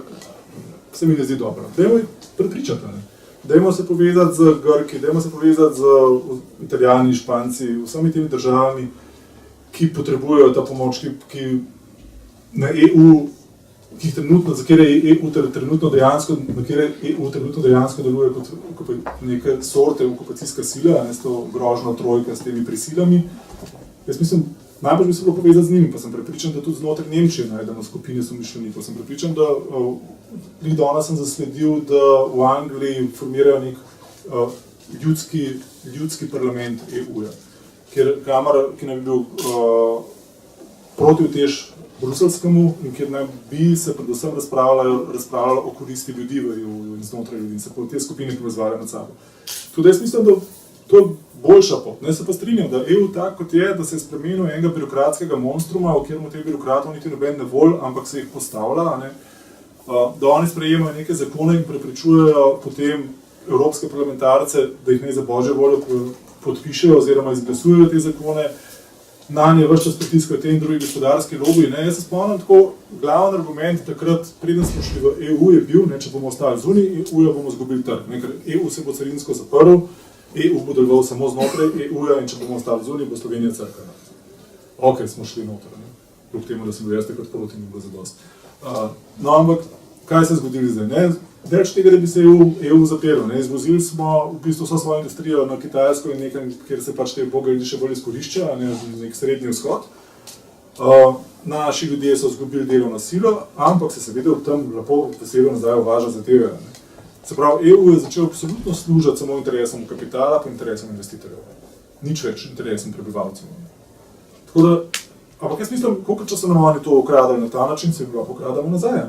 se mi ne zdi dobro. Dajmo jih prepričati. dajmo se povezati z Grki, dajmo se povezati z Italijani, Španci, vsemi temi državami, ki potrebujejo ta pomoč, ki na EU, za kjer je EU trenutno dejansko deluje kot neke sorte okupacijska sila, ne, s to grožno trojka, s temi prisilami. Jaz mislim, najbolj bi se bilo povezati z njimi, pa sem prepričan, da tudi znotraj Nemčije najdemo skupine somišljenikov. Sem prepričan, da danes sem zasledil, da v Angliji formirajo nek ljudski parlament EU-ja, ki naj bi bil protiutež bruselskemu in kjer naj bi se predvsem razpravljalo o koristi ljudi v EU in znotraj ljudi in se te skupine povezvale med sabo. Tudi jaz mislim, da to je boljša pot. Ne se pa strinjam, da EU tak kot je, da se je spremenil enega birokratskega monstruma, v katerem teh birokratov niti noben ne volj, ampak se jih postavlja, ne, da oni sprejemajo neke zakone in preprečujejo potem evropske parlamentarce, da jih ne za božjo voljo podpišejo oziroma izglasujejo te zakone, na nje vrš čas pritiskajo te in drugi gospodarski lobiji. Jaz se spomnim tako, glavni argument takrat, preden smo šli v EU, je bil, ne, če bomo ostali zunaj EU-ja, bomo izgubili trg. Ne, ker EU se bo carinsko zaprl, EU bo deloval samo znotraj EU-ja in če bomo ostali zunaj, bo Slovenija crkala. Ok, smo šli noter, kljub temu, da sem bil jaz takrat proti, ni bilo zadosti. No, ampak kaj se je zgodilo zdaj? Ne? Več tega, da bi se EU zapelo. Izvozili smo v bistvu vso svojo industrijo na Kitajsko in nekaj, kjer se pač te boga ljudi še bolj izkorišča, nek srednji vzhod. Naši ljudje so izgubili delovno silo, ampak se seveda v tem lepo veselo nazaj uvaža za tebe. Se pravi, EU je začel absolutno služiti samo interesom kapitala pa interesom investitorjev. Nič več interesom prebivalcev. Tako da, ampak jaz mislim, koliko časa nam oni to ukradali na ta način, se jim lahko ukradamo nazaj.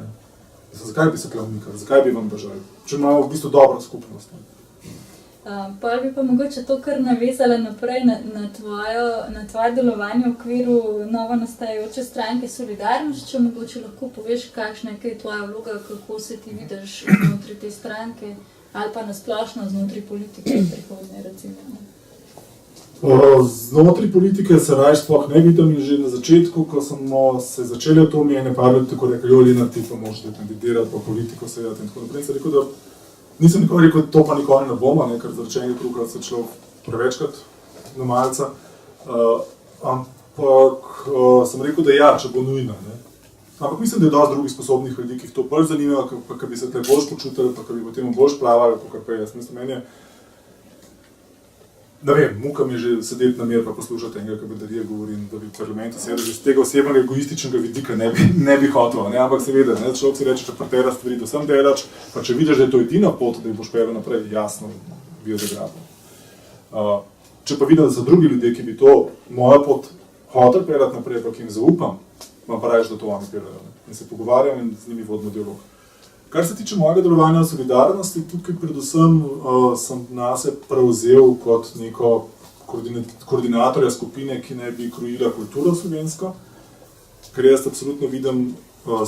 Zakaj bi se tukaj umikali, zakaj bi vam držali, če imamo v bistvu dobro skupnost? Pa bi pa mogoče to kar navezala naprej na tvoje delovanje v okviru novo nastajajoče stranke Solidarnost, če mogoče lahko poveš, kakšna je tvoja vloga, kako se ti vidiš znotraj te stranke ali pa nasplošno znotraj politike prihodnje, recimo. Znotraj politike se raje sploh ne vidim in že na začetku, ko smo se začeli v to mene, pa je tako rekel, jo Lena, ti pa možete kandidirati, pa politiko seveda in tako naprej. Sem rekel, da nisem nikoli rekel, to pa nikoli ne bomo, ker zarečenega kruha se človek prevečkrat na malca, ampak sem rekel, da ja, če bo nujno. Ne. Ampak mislim, da je dosti drugih sposobnih ljudi, ki jih to bolj zanima, pa ki bi se tle bolj počutili, pa ki bi potem bolj plavali, pa kar jaz mislim, meni je. Ne vem, muka mi je že sedeti na mir pa poslušati enega, ki bedarije govorim, da bi v parlamentu sedel, že z tega osebnega egoističnega vidika ne bi hotel, ne? Ampak seveda, ne? Človek si reče, če pretera stvari, da sem delač, pa če vidiš, da je to edina pot, da jih boš pel naprej, jasno bi jo zagrabil. Če pa vidim, da so drugi ljudje, ki bi to mojo pot hotel pelati naprej, pa ki jim zaupam, vam pa rečem, da to oni pelajo. In se pogovarjam in z njimi vodimo dialog. Kar se tiče mojega delovanja v Solidarnosti, tukaj predvsem sem nase prevzel kot neko koordinatorja skupine, ki naj bi krojila kulturo slovensko, ker jaz absolutno vidim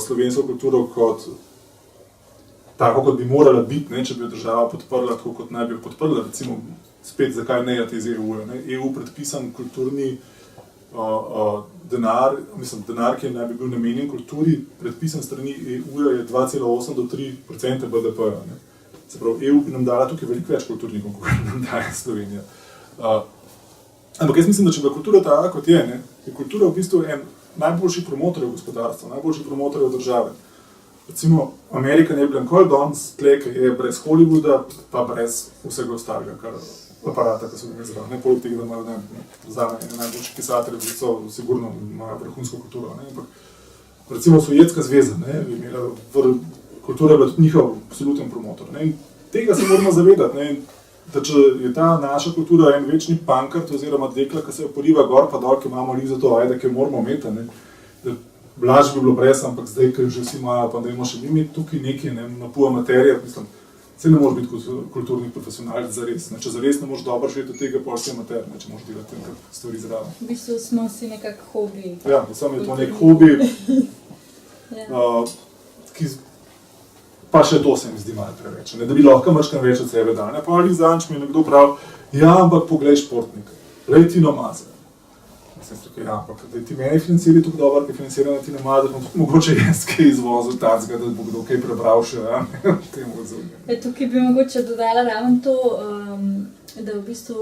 slovensko kulturo kot tako, kot bi morala biti, ne, če bi jo država podprla, tako kot naj bi jo podprla, recimo spet zakaj ne iz EU-ja. EU predpisan kulturni denar, ki naj bi bil namenjen kulturi, predpisan strani EU-ja je 2,8 do 3% BDP-ja. Se pravi, EU bi nam dala tukaj veliko več kulturnikov, kot nam daje Slovenija. Ampak jaz mislim, da če bi kultura taka, kot je, je kultura v bistvu en najboljši promotorjev gospodarstva, najboljši promotorjev države. Recimo, Amerika ne bi bila nikoli danes tle, ki je brez Hollywooda, pa brez vsega ostalega, kar aparata, ki so ga izbrali. Poleg tega, da imajo zame najboljši pisatelji, ki so sigurno imajo vrhunsko kulturo. Ampak recimo Sovjetska zveza, kultura je bila tudi njihov absoluten promotor. In tega se moramo zavedati, da če je ta naša kultura en večni pankart oziroma dekla, ki se jo poriva gor pa dol, ki imamo li za to ajde, ki moramo imeti, da blaž bi bilo brez, ampak zdaj, ker že vsi imajo, pa da imamo še mi imeti tukaj nekaj, napuva materija, mislim, se ne moreš biti kulturni profesionalec zares. Če zares ne moreš dobro živeti od tega, pa si amater, če moraš delati nekaj stvari zraven. V bistvu smo si nekak hobi. Ja, samo je to nek hobi, ki pa še to se mi zdi malo preveč. Da bi lahko mrškam več od sebe dal. Pa ali zanč mi je nekdo prav, ja, ampak poglej športnika, glej Tino Maze. Sem rekel, ja, ampak da ti meni financirali tako dobro, ki financirajo ti ne imajo, da bom tudi mogoče jaz kaj izvozil tacga, da bo kdo kaj prebral še, ja, temu odzivljenju. Tukaj bi mogoče dodala ravno to, da v bistvu,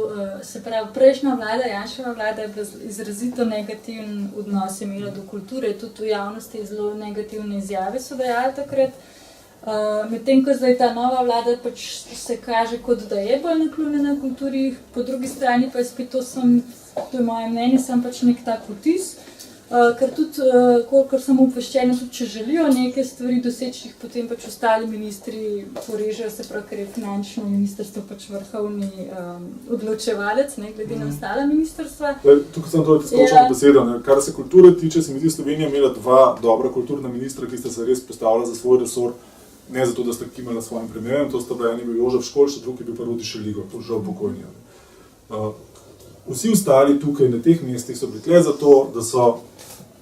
se pravi, prejšnja vlada, Janševa vlada je bila izrazito negativen odnos imela do kulture, tudi v javnosti zelo negativne izjave so dajali takrat. Medtem ko zdaj ta nova vlada pač se kaže, kot da je bolj naklonjena kulturi, po drugi strani pa je spet to je moje mnenje, sem pač nek tak vtis, ker tudi, kolikor sem obveščena, tudi če želijo neke stvari doseči, jih potem pač ostali ministri porežejo, se pravi, ker je finančno ministrstvo pač vrhovni odločevalec, ne, glede na ostala ministrstva. Tukaj sem to skočila besedo, ne. Kar se kulture tiče, se mi zdi, Slovenija imela dva dobra kulturna ministra, ki sta se res postavila za svoj resor, ne zato, da sta kimala svojim primerem, to sta bila, en je bil Jožef Školč, drugi je bil pa Rudi Šeligo, to žal pokojni. Vsi ostali tukaj na teh mestih so bili tle zato, da so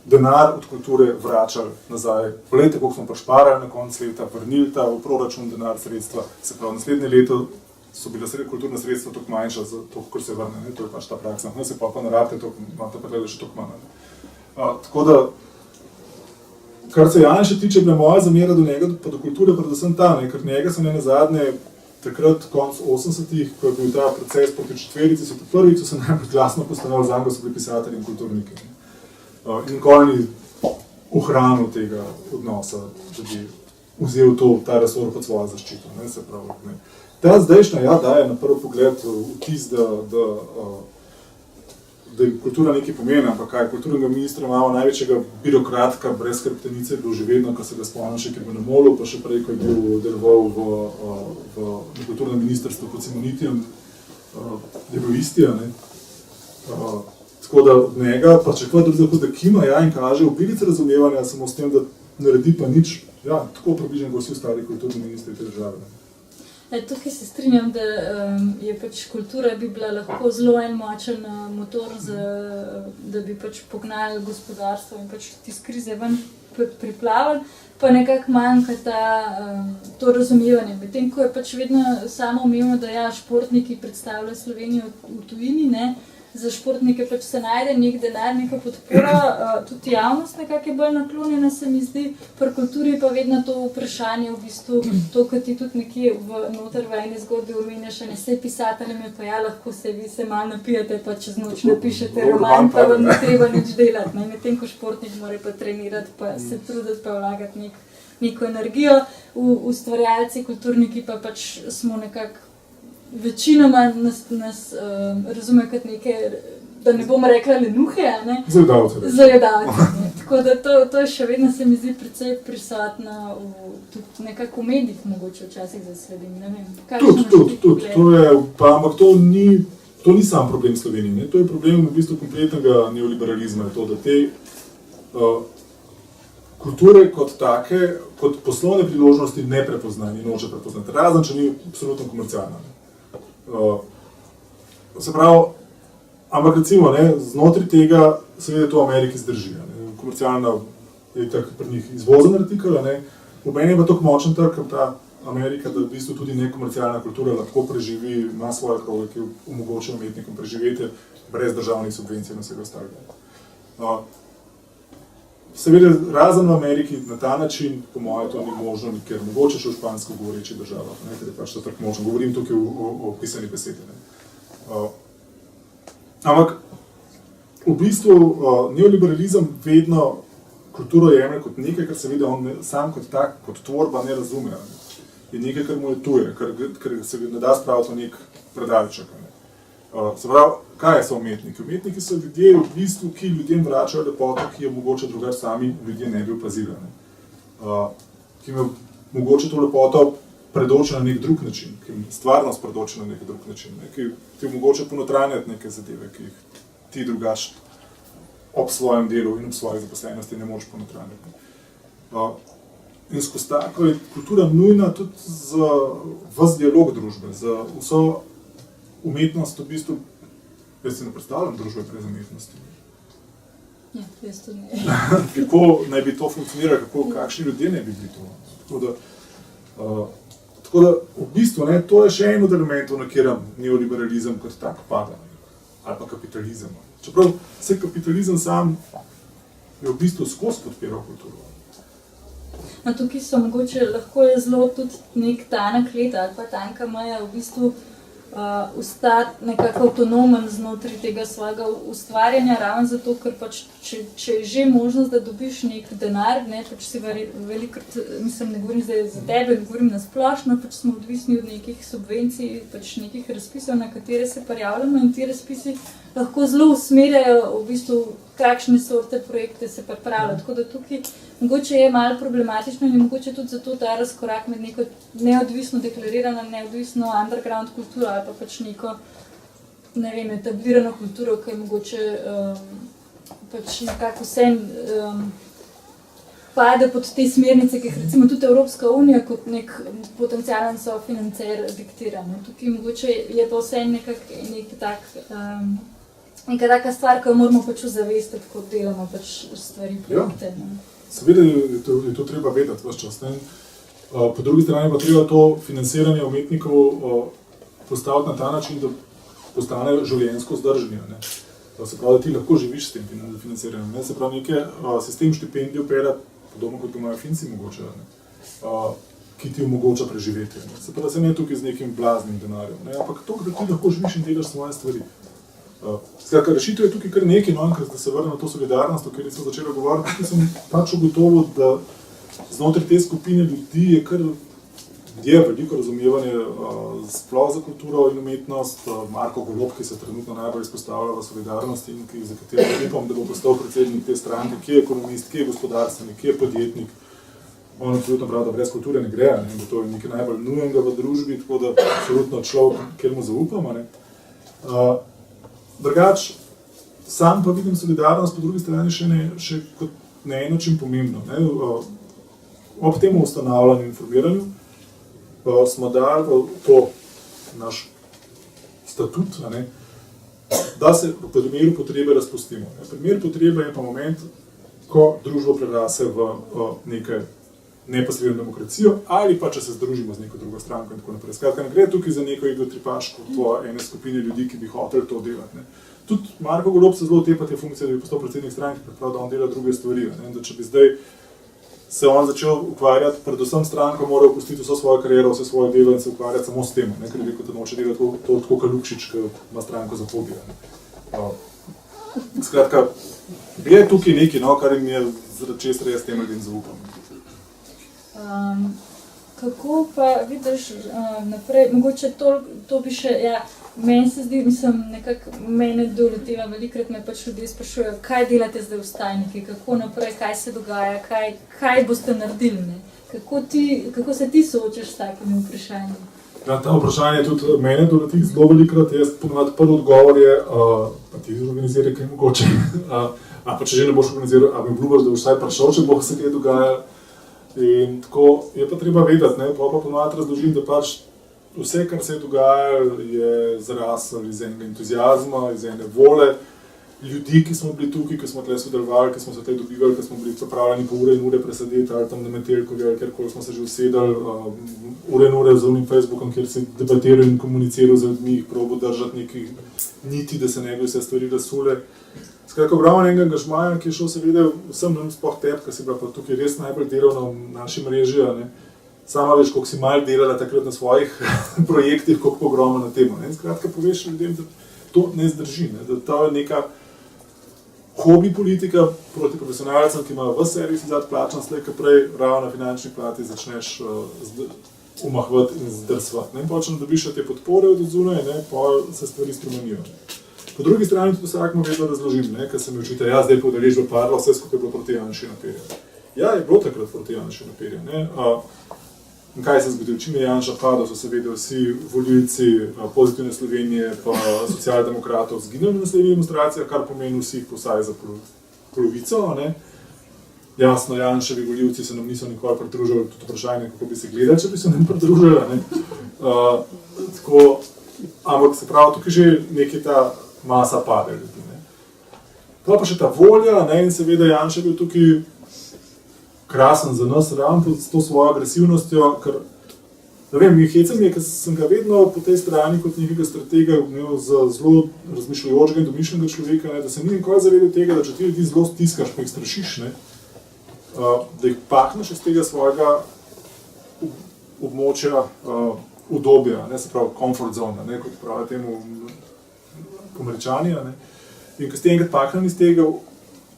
denar od kulture vračali nazaj. Poglejte, koliko smo pa šparali na koncu leta, vrnili ta v proračun denar, sredstva, se pravi, naslednje leto so bila kulturna sredstva toliko manjša, zato, kar se vrne, ne? To je pač ta praksa. Ne se pa narate, imate pa gleda še toliko manj. Tako da, kar se Janše tiče, bila moja zamera do njega, pa do kulture, predvsem ta, ne? Ker njega so nazadnje takrat, konc 80-ih, ko je bil ta proces proti četverici, so prvič, so se najbolj glasno postavili zanj, ko so bili pisatelji in kulturniki. In nikoli ni ohranil tega odnosa, da bi vzel ta resor pod svojo zaščito. Ne, se pravi, ne. Ta zdajšnja, ja, daje na prvi pogled vtis, da je kultura nekaj pomeni, ampak kaj, kulturnega ministra imamo največjega birokratka brez hrbtenice, bil že vedno, ko se ga spomnim še, ki je bil na Molu, pa še prej, ko je bil deloval v kulturnem ministrstvu pod Simonitijem, je bil isti, ne. Tako da od njega pričakovati tudi, da kima, ja, in kaže obilice razumevanja, samo s tem, da naredi pa nič, ja, tako približno kot vsi ostali kulturni ministri te države. Tukaj se strinjam, da je pač kultura bi bila lahko zelo en močen motor, da bi pač pognali gospodarstvo in pač iz krize ven priplavali, pa nekako manjka to razumevanje. Medtem ko je pač vedno samo umevno, da ja, športniki predstavljajo Slovenijo v tujini, ne, za športnike pač se najde nek denar, neka podpora, tudi javnost nekako je bolj naklonjena, se mi zdi, pri kulturi pa vedno to vprašanje, v bistvu to, kar ti tudi nekje noter v eni zgodbi omenjaš, ne vse pisateljem je pa ja, lahko se vi se malo napijete, pa čez noč napišete roman, pa vam ne treba nič delati, ne, medtem ko športnik mora pa trenirati, pa se truditi, pa vlagati neko energijo, ustvarjalci, kulturniki pa pač smo nekako večinoma nas razume kot neke, da ne bom rekla lenuhe, ne? Zajedavce. Tako da to je še vedno, se mi zdi, precej prisotno tudi nekako v medijih mogoče včasih zasledim, ne vem. Tudi, to je, pa ampak to ni sam problem Slovenije, ne? To je problem v bistvu kompletnega neoliberalizma, to, da te kulture kot take, kot poslovne priložnosti ne prepoznajo in noče prepoznati, razen če ni absolutno komercialna. Se pravi, ampak recimo, ne, znotraj tega seveda to v Ameriki zdrži. Komercialna je tak pri njih izvozen artikel, ne. V meni je pa tako močen trg, ta Amerika, da v bistvu tudi nekomercialna kultura lahko preživi, ima svoje kroge, ki omogočajo umetnikom preživetje brez državnih subvencij in vsega ostalega. Seveda, razen v Ameriki na ta način, po mojem, to ni možno, ker mogoče še v špansko govoreči državah, ne, ker je pač to tako možno. Govorim tukaj o pisani besedi. Ampak v bistvu neoliberalizem vedno kulturo jemlje kot nekaj, kar seveda on sam kot tak, kot tvorba ne razume. Ne. Je nekaj, kar mu je tuje, kar se ne da spraviti v nek predalček. Se pravi, kaj so umetniki? Umetniki so ljudje v bistvu, ki ljudem vračajo lepoto, ki jo mogoče drugače sami ljudje ne bi opazili. Ki jim mogoče to lepoto predoči na nek drug način, ki jim stvarnost predoči na nek drug način, ne? Ki ti mogoče ponotranjati neke zadeve, ki jih ti drugače ob svojem delu in ob svoji zaposlenosti ne moreš ponotranjati. In skozi tako je kultura nujna tudi za ves dialog družbe, za vso umetnost, v bistvu, jaz si ne predstavljam družbe brez umetnosti. Ja, jaz tudi ne. Kako naj bi to funkcioniralo, kakšni ljudje ne bi bili to. Tako da, v bistvu, to je še en od elementov, na katerem neoliberalizem kot tak pada, ali pa kapitalizem, Čeprav se kapitalizem sam je v bistvu skozi podpiral kulturo. No, tukaj so mogoče lahko je zelo tudi nek tanek led ali pa tanka meja v bistvu ostati nekako avtonomen znotraj tega svojega ustvarjanja, ravno zato, ker pač, če je že možnost, da dobiš nek denar, ne, pač si velikrat, mislim, ne govorim zdaj za tebe, govorim na splošno, pač smo odvisni od nekih subvencij, pač nekih razpisov, na katere se prijavljamo in ti razpisi lahko zelo usmerjajo v bistvu, kakšne sorte projekte se pripravljajo. Tako da tukaj mogoče je malo problematično in mogoče tudi zato ta razkorak med neko neodvisno deklarirano, neodvisno underground kulturo ali pa pač neko, ne vem, etablirano kulturo, ki je mogoče pač nekako vse pade pod te smernice, ki jih recimo tudi Evropska unija kot nek potencialen sofinancer diktira. Ne. Tukaj mogoče je to vse neka taka stvar, ki jo moramo pač ozavestiti, ko delamo pač stvari, projekte. Ja. Seveda je to treba vedeti ves čas. Po drugi strani pa treba to financiranje umetnikov postaviti na ta način, da postanejo življenjsko vzdržni. Se pravi, da ti lahko živiš s tem financiranjem. Se pravi, sistem štipendij vpeljati, podobno kot imajo Finci mogoče, ki ti omogoča preživetje. Se pravi, se ne tukaj z nekim blaznim denarjem, ampak to, da ti lahko živiš in delaš svoje stvari. Skratka, rešitev je tukaj kar nekaj, da se vrne na to solidarnost, o kateri sem začela govoriti. Tukaj sem pač ugotovil, da znotraj te skupine ljudi je veliko razumevanje sploh za kulturo in umetnost. Marko Golob, ki se trenutno najbolj izpostavlja v solidarnosti in za katero upam, da bo postal predsednik te stranke, ki je ekonomist, ki je gospodarstvenik, ki je podjetnik. On absolutno pravi, da brez kulture ne gre, in da to je nekaj najbolj nujenega v družbi, tako da absolutno človek, kjer mu zaupamo. Drugač, sam pa vidim solidarnost po drugi strani še kot na en način pomembno. Ob tem ustanavljanju in informiranju smo dali v to naš statut, da se v primeru potrebe razpustimo. Primer potrebe je pa moment, ko družba prerase v nekaj neposredno demokracijo ali pa če se združimo z neko drugo stranko in tako naprej. Skratka, ne gre tukaj za neko igotripaško po ene skupine ljudi, ki bi hoteli to delati. Tudi Marko Golob se zelo otepa te funkcije, da bi postal predsednik stranke, prav da on dela druge stvari. Da če bi zdaj se on začel ukvarjati, predvsem stranko mora opustiti vso svojo kariero, vse svoje delo in se ukvarjati samo s tem, ker je rekel, da noče delati to tako kot Lukšič, ki ima stranko za hobi. Skratka, je tukaj nekaj, kar jim je zaradi česar jaz tem ljudem zaupam. Kako pa vidiš naprej, mogoče to bi še, meni se zdi, mene doleteva, velikrat me pač ljudje sprašujejo, kaj delate zdaj v Stajniki, kako naprej, kaj se dogaja, kaj boste naredili, kako se ti soočaš s takimi vprašanji? Ja, ta vprašanje tudi mene doleti zelo velikrat, jaz ponovadi prvi odgovor je, pa ti organiziraj kaj mogoče, pa če že ne boš organiziral, a mi obljubaš, da boš vsaj prišel, če bo se kaj dogajalo. In tako je pa treba vedeti, pa ponovadi razložim, da pač vse, kar se je dogajalo, je zraslo iz enega entuziazma, iz ene vole ljudi, ki smo bili tukaj, ki smo tle sodelovali, ki smo se tle dobivali, ki smo bili pripravljeni po ure in ure presedeti, ali tam na Metelkovi, ali kjerkoli smo se že usedali, ure in ure z unim Facebookom, kjer si debatiral in komuniciral z ljudmi, jih probo držati nekih niti, da se ne bi vse stvari razsule. Skratka, ogromno enega angažmaja, ki je šel seveda vsem nam sploh teb, ki si bila pa tukaj res najbolj delovna v naši mreži. Sama veš, koliko si malo delala takrat na svojih projektih, koliko pogromno na temo. Skratka, poveš ljudem, da to ne zdrži, da ta je neka hobi politika proti profesionalcem, ki imajo v servis izad plačan, slej kot prej, ravno na finančni plati začneš umahvati in zdrsvati. In počem dobiš te podpore od zunaj, pa se stvari spremenijo. Po drugi strani tudi vsakmu vedno razložim, ker se mi očita, zdaj po udeležbi padlo, vse skupaj je bilo proti Janši naperjeno. Ja, je bilo takrat proti Janši naperjeno. In kaj se je zgodilo? Čim je Janša padel, so seveda vsi volilci Pozitivne Slovenije pa socialdemokratov zginili na naslednjih demonstracijah, kar pomeni vsi jih posaj za polovico. Jasno, Janševi volilci se nam niso nikoli pridružili, tudi vprašanje, kako bi se gledali, če bi se nam pridružili. Ampak se pravi, tukaj že nekaj ta masa pade ljudi. Pa še ta volja, in seveda Janša je bil tukaj krasen za nas, ravno s to svojo agresivnostjo, ker Ne vem, hecam je, ker sem ga vedno po tej strani kot nekega stratega imel za zelo razmišljajočega in domišljenega človeka, ne, da se ni nikoli zavedal tega, da če ti ljudi zelo stiskaš, pa jih strašiš, ne, da jih pahneš iz tega svojega območja udobja, ne, se pravi comfort zone, ne, kot pravijo temu Američani, ne. In ko ste enkrat pahnjeni iz tega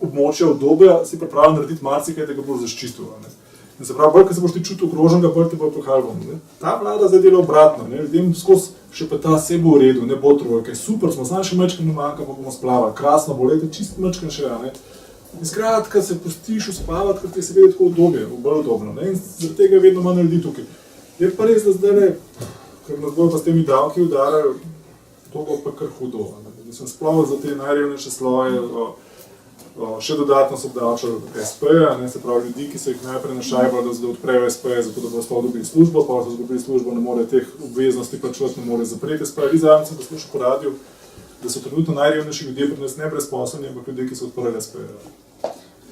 območja udobja, si pripravljen narediti marsikaj, da ga boš zaščitil. Ne. In se pravi, bolj, ko se boš ti čutil ogroženega, bolj ti bo pahal ven. Ta vlada zdaj dela obratno, ne. Ljudem skozi še pa ta se bo v redu, ne bo trojke, super, smo samo še mečkam manjka, pa bomo splavali, krasno bo, lejte, čist mečkam še, ne. In skratka se pustiš uspavati, ker ti je seveda tako udobje, bolj udobno, ne. In zaradi tega je vedno manj ljudi tukaj. Je pa res, da zdaj ne, ker nas bojo pa s temi davki udarajo, to bo pa kar hudo. Mislim, sploh za te najrevnejše sloje, še dodatno so obdavčali SP-je, se pravi ljudi, ki so jih najprej našajbali, da odprejo SP-je, zato da bodo sploh dobili službo, pa so dobili službo, ne more teh obveznosti plačevati, ne more zapreti SP-je. Vi zadnjič sem poslušal po radiju, da so trenutno najrevnejši ljudje pri nas ne brezposelni, ampak ljudje, ki so odprli SP-je.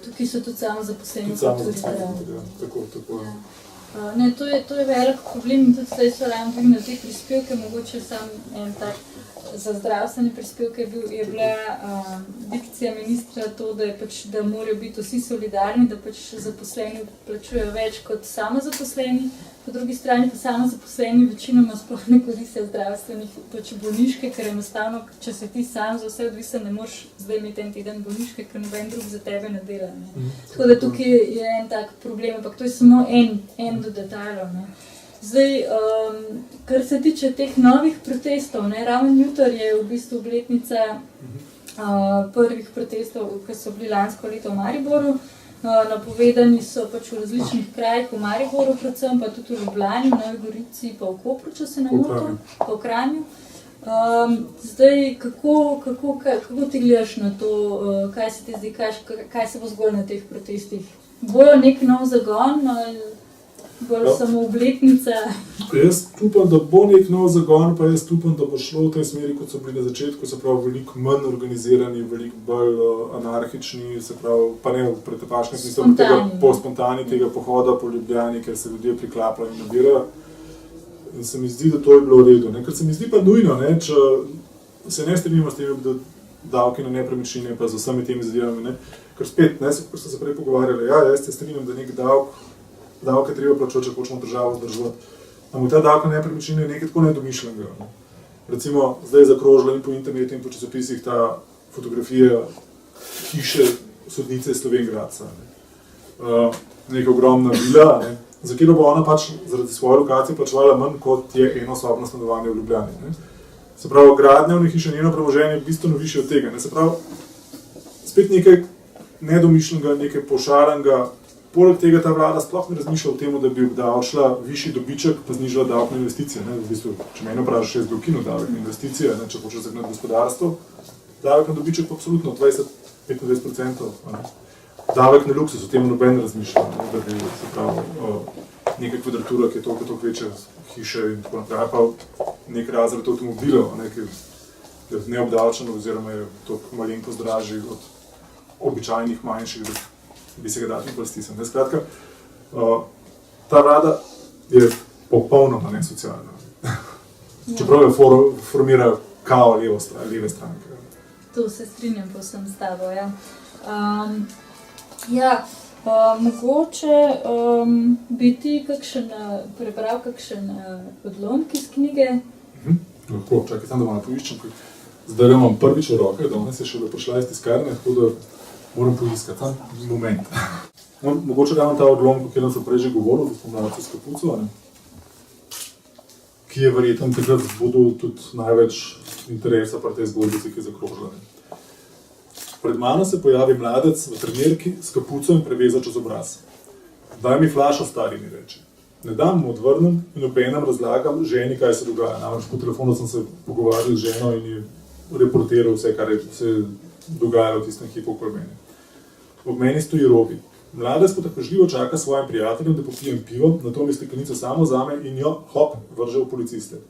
Tukaj so tudi samozaposleni. Tudi samozaposleni, ja, tako. Ja. Ne, to je velik problem in tudi zdaj so ravno dvignili te prispevke, mogoče sam en tak za zdravstvene prispevke je bila dikcija ministra to, da, da morajo biti vsi solidarni, da pač zaposleni plačujejo več kot samozaposleni, po drugi strani pa samozaposleni večinoma sploh ne koristijo zdravstvenih pač bolniške, ker enostavno, če se ti sam za vse odvisen, ne moreš zdaj imeti en teden bolniške, ker noben drug za tebe ne dela. Ne. Tako da tukaj je en tak problem, ampak to je samo en do detajlov. Ne. Zdaj, kar se tiče teh novih protestov, ne, ravno jutri je v bistvu obletnica prvih protestov, ki so bili lansko leto v Mariboru. Napovedani so pač v različnih krajih, v Mariboru predvsem, pa tudi v Ljubljani, v Novi Gorici, pa v Kopru, če se ne motim, pa v Kranju. Zdaj, kako ti gledaš na to, kaj se ti zdi, kaj se bo zgolj na teh protestih? Bojo nek nov zagon ali bolj samo obletnica? Jaz upam, da bo nek nov zagon, pa jaz upam, da bo šlo v tej smeri, kot so bili na začetku, se pravi veliko manj organizirani, veliko bolj anarhični, se pravi, pa ne v pretepaškem smislu, po spontani tega pohoda po Ljubljani, ker se ljudje priklapljajo in nabirajo. In se mi zdi, da to je bilo v redu. Ne? Ker se mi zdi pa nujno, ne? Če se ne strinjamo s tem, da davki na nepremičnine, pa z vsemi temi zadevami, ne? Ker spet, ne, ko ste se prej pogovarjali, ja, jaz se strinjam, da nek davke treba plačati, če hočemo državo vzdrževati. Ampak ta davek na nepremičnine je nekaj tako nedomišljenega. Ne? Recimo, zdaj je zakrožila in po internetu in po časopisih ta fotografija hiše sodnice Slovenj Gradca. Ne? Neka ogromna vila, ne? Za katero bo ona pač zaradi svoje lokacije plačevala manj, kot je enosobno stanovanje v Ljubljani. Ne? Se pravi, gradnja v hiše, njeno premoženje je bistveno višje od tega. Ne? Se pravi, spet nekaj nedomišljenega, nekaj pošaranega. Poleg tega ta vlada sploh ne razmišlja o tem, da bi obdavčila višji dobiček, pa znižala davek na investicije. Ne? V bistvu, če mene vprašaš, jaz bi ukinil davek na investicije, ne? Če hočeš zagnati gospodarstvo, davek na dobiček pa absolutno 20-25%. Davek na luksus, o tem noben razmišlja, ne? Da bi se pravi neka kvadratura, ki je toliko večja hiše in tako naprej, pa nek razred avtomobilov, ki je neobdavčen oziroma je toliko malenkost dražji od običajnih manjših, bi se ga dati bolj stisniti. Skratka, ta vlada je popolnoma nesocialna. Čeprav jo formira kao leve stranke. To se strinjam povsem s tabo, ja. Mogoče bi ti prebral kakšen odlomek iz knjige? Lahko, čakaj, tam da malo poiščem. Zdaj imam prvič v roke, danes je šele prišla iz tiskarne, tako da moram poiskati, tam moment. Mogoče dam ta odlomek, o katerem sem prej že govoril, da smo mladci s kapuco, ki je verjetno takrat zbudil tudi največ interesa pri tej zgodbici, ki je zakrožila. Pred mano se pojavi mladec v trenerki s kapuco in preveza čez obraz. Daj mi flašo, stari, mi reče. Ne dam, mu odvrnem in obenem razlagam ženi, kaj se dogaja. Namreč po telefonu sem se pogovarjal z ženo in je reportiral vse, kar je se dogajalo v tistem hipu okoli mene. Ob meni stoji Robi. Mladec potrpežljivo čaka svojim prijateljem, da popijem pivo, nato mi steklenico samo vzame in jo, hop, vrže v policiste.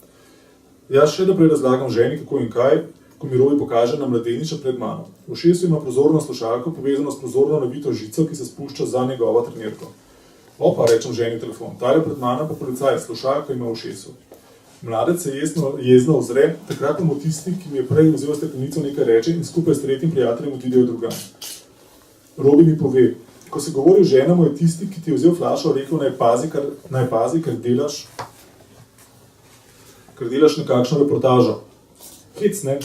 Jaz še naprej razlagam ženi, kako in kaj, ko mi Robi pokaže na mladeniča pred mano. V ušesu ima prozorno slušalko, povezano s prozorno navito žico, ki se spušča za njegovo trenerko. Opa, rečem ženi telefon, tale pred mano pa policaj, slušalko ima v ušesu. Mladec se jezno ozre, takrat mu tisti, ki mi je prej vzel steklenico, nekaj reče in skupaj s tretjim prijateljem odidejo drugam. Robi mi pove, ko se govori o ženama, je tisti, ki ti je vzel flašo, rekel, naj pazi, ker delaš nekakšno reportažo. Hec, ne?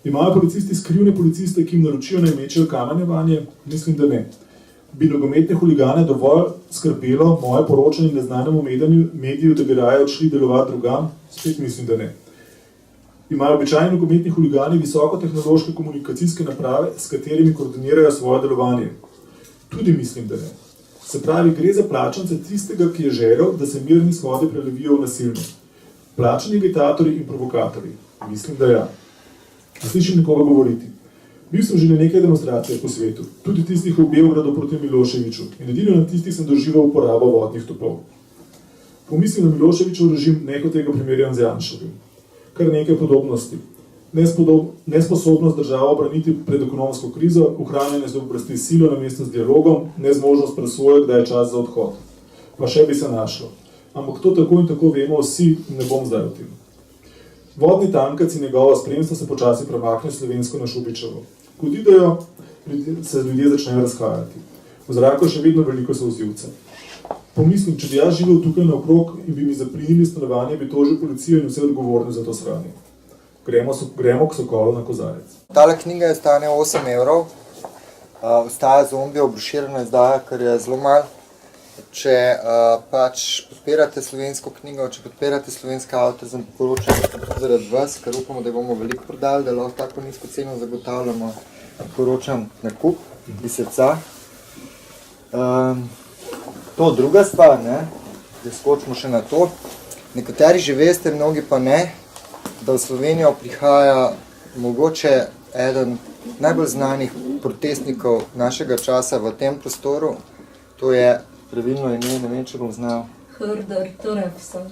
Imajo policisti skrivne policiste, ki jim naročijo, naj mečejo kamene vanje? Mislim, da ne. Bi nogometne huligane dovolj skrbelo moje poročanje neznanemu mediju, da bi raje odšli delovati drugam? Spet mislim, da ne. Imajo običajni nogometni huligani visokotehnološke komunikacijske naprave, s katerimi koordinirajo svoje delovanje? Tudi mislim, da ne. Se pravi, gre za plačance tistega, ki je želel, da se mirni shodi prelevijo v nasilno. Plačani agitatorji in provokatorji? Mislim, da ja. Slišim nekoga govoriti. Bil sem že na nekaj demonstracijah po svetu, tudi tistih v Beogradu proti Miloševiću in edino na tistih sem doživel uporabo vodnih topov. Pomislim na Miloševićev režim, neko tega primerjam z Janševim. Kar nekaj podobnosti. Nesposobnost država obraniti pred ekonomsko krizo, ohranjanje z oblasti silo namesto z dialogom, nezmožnost presoje, kdaj je čas za odhod. Pa še bi se našlo. Ampak to tako in tako vemo vsi, ne bom zdaj o tem. Vodni tankac in njegova spremstva se počasi premakne slovensko na Šubičevo. Ko odidejo, se ljudje začnejo razhajati. V zraku je še vedno veliko solzivca. Pomislim, če bi jaz živel tukaj naokrog in bi mi zaplinili stanovanje, bi tožil policijo in vse odgovorni za to sranje. Gremo k Sokolu na kozarec. Tale knjiga stane 8 €, ostaja zombijev, broširana izdaja, kar je zelo malo. Če pač podpirate slovensko knjigo, če podpirate slovenske avtorje, sem poročal zaradi vas, ker upamo, da bomo veliko prodali, da lahko tako nizko ceno zagotavljamo, poročam nakup iz srca. To druga stvar, ne, da skočimo še na to. Nekateri že veste, mnogi pa ne, da v Slovenijo prihaja mogoče eden najbolj znanih protestnikov našega časa v tem prostoru. To je pravilno ime, ne vem, če bom znal. Hrdar Torefson.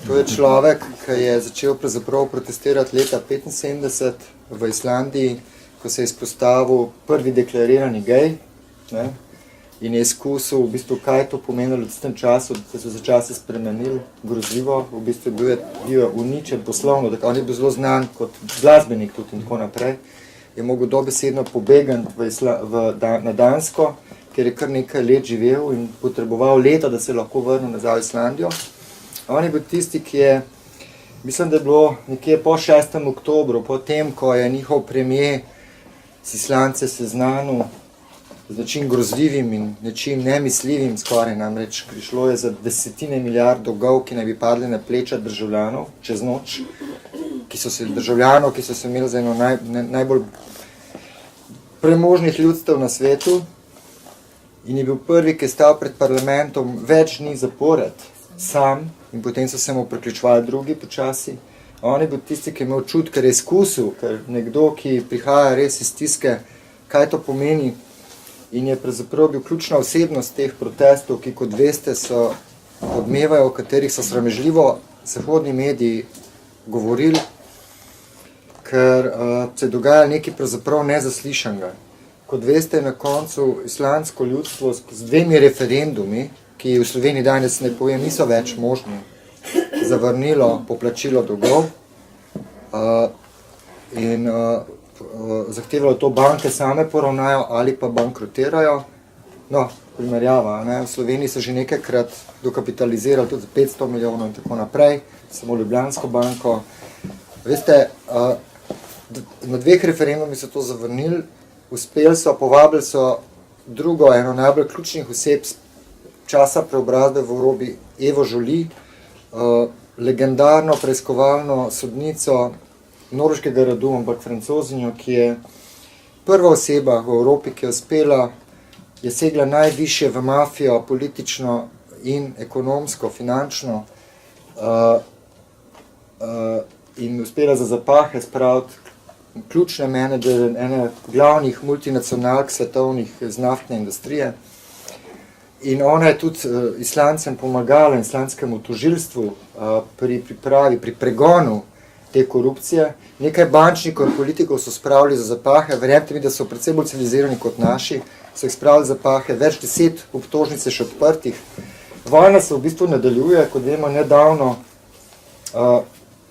To je človek, ki je začel pravzaprav protestirati leta 1975 v Islandiji, ko se je izpostavil prvi deklarirani gej, ne, in je izkusil, v bistvu, kaj to pomenilo v tistem času, da so se časi spremenili, grozljivo, v bistvu bil je uničen poslovno, tako on je bil zelo znan kot glasbenik tudi in tako naprej. Je mogel dobesedno pobegati na Dansko, kjer je kar nekaj let živel in potreboval leta, da se lahko vrnil nazaj v Islandijo. On je bil tisti, ki je, mislim, da je bilo nekje po 6. oktobru, po tem, ko je njihov premier s Islandce seznanil z nečim grozljivim in nečim nemislivim skoraj, namreč prišlo je za desetine milijard dolgov, ki naj bi padli na pleča državljanov čez noč, ki so se imeli za eno najbolj premožnih ljudstev na svetu, in je bil prvi, ki je stal pred parlamentom več dni zapored, sam, in potem so se mu priključevali drugi počasi. On je bil tisti, ki je imel čut, ker je izkusil, ker nekdo, ki prihaja res iz stiske, kaj to pomeni, in je pravzaprav bil ključna osebnost teh protestov, ki, kot veste, so odmevajo, o katerih so sramežljivo zahodni mediji govorili, ker se je dogajalo nekaj pravzaprav nezaslišanega. Kot veste, na koncu islandsko ljudstvo z 2 referendumi, ki v Sloveniji danes, ne povem, niso več možni, zavrnilo poplačilo dolgov in zahtevalo to banke same poravnajo ali pa bankrotirajo. No, primerjava, ne? V Sloveniji so že nekajkrat dokapitalizirali tudi za 500 milijonov in tako naprej, samo Ljubljansko banko. Veste, na 2 referendumi so to zavrnili, uspeli so, povabili so drugo, eno najbolj ključnih oseb časa preobrazbe v Evropi, Evo Joly, legendarno preiskovalno sodnico norveškega rodu, ampak Francozinjo, ki je prva oseba v Evropi, ki je uspela, je segla najvišje v mafijo, politično in ekonomsko, finančno, in uspela za zapahe spraviti ključne menedžere ene glavnih multinacionalk svetovnih z naftne industrije. In ona je tudi Islandcem pomagala, islandskemu tožilstvu pri pripravi, pri pregonu te korupcije. Nekaj bančnikov in politikov so spravili za zapahe, verjemite mi, da so predvsem bolj civilizirani kot naši, so jih spravili za pahe, več 10 obtožnic je še odprtih. Vojna se v bistvu nadaljuje, kot vemo, nedavno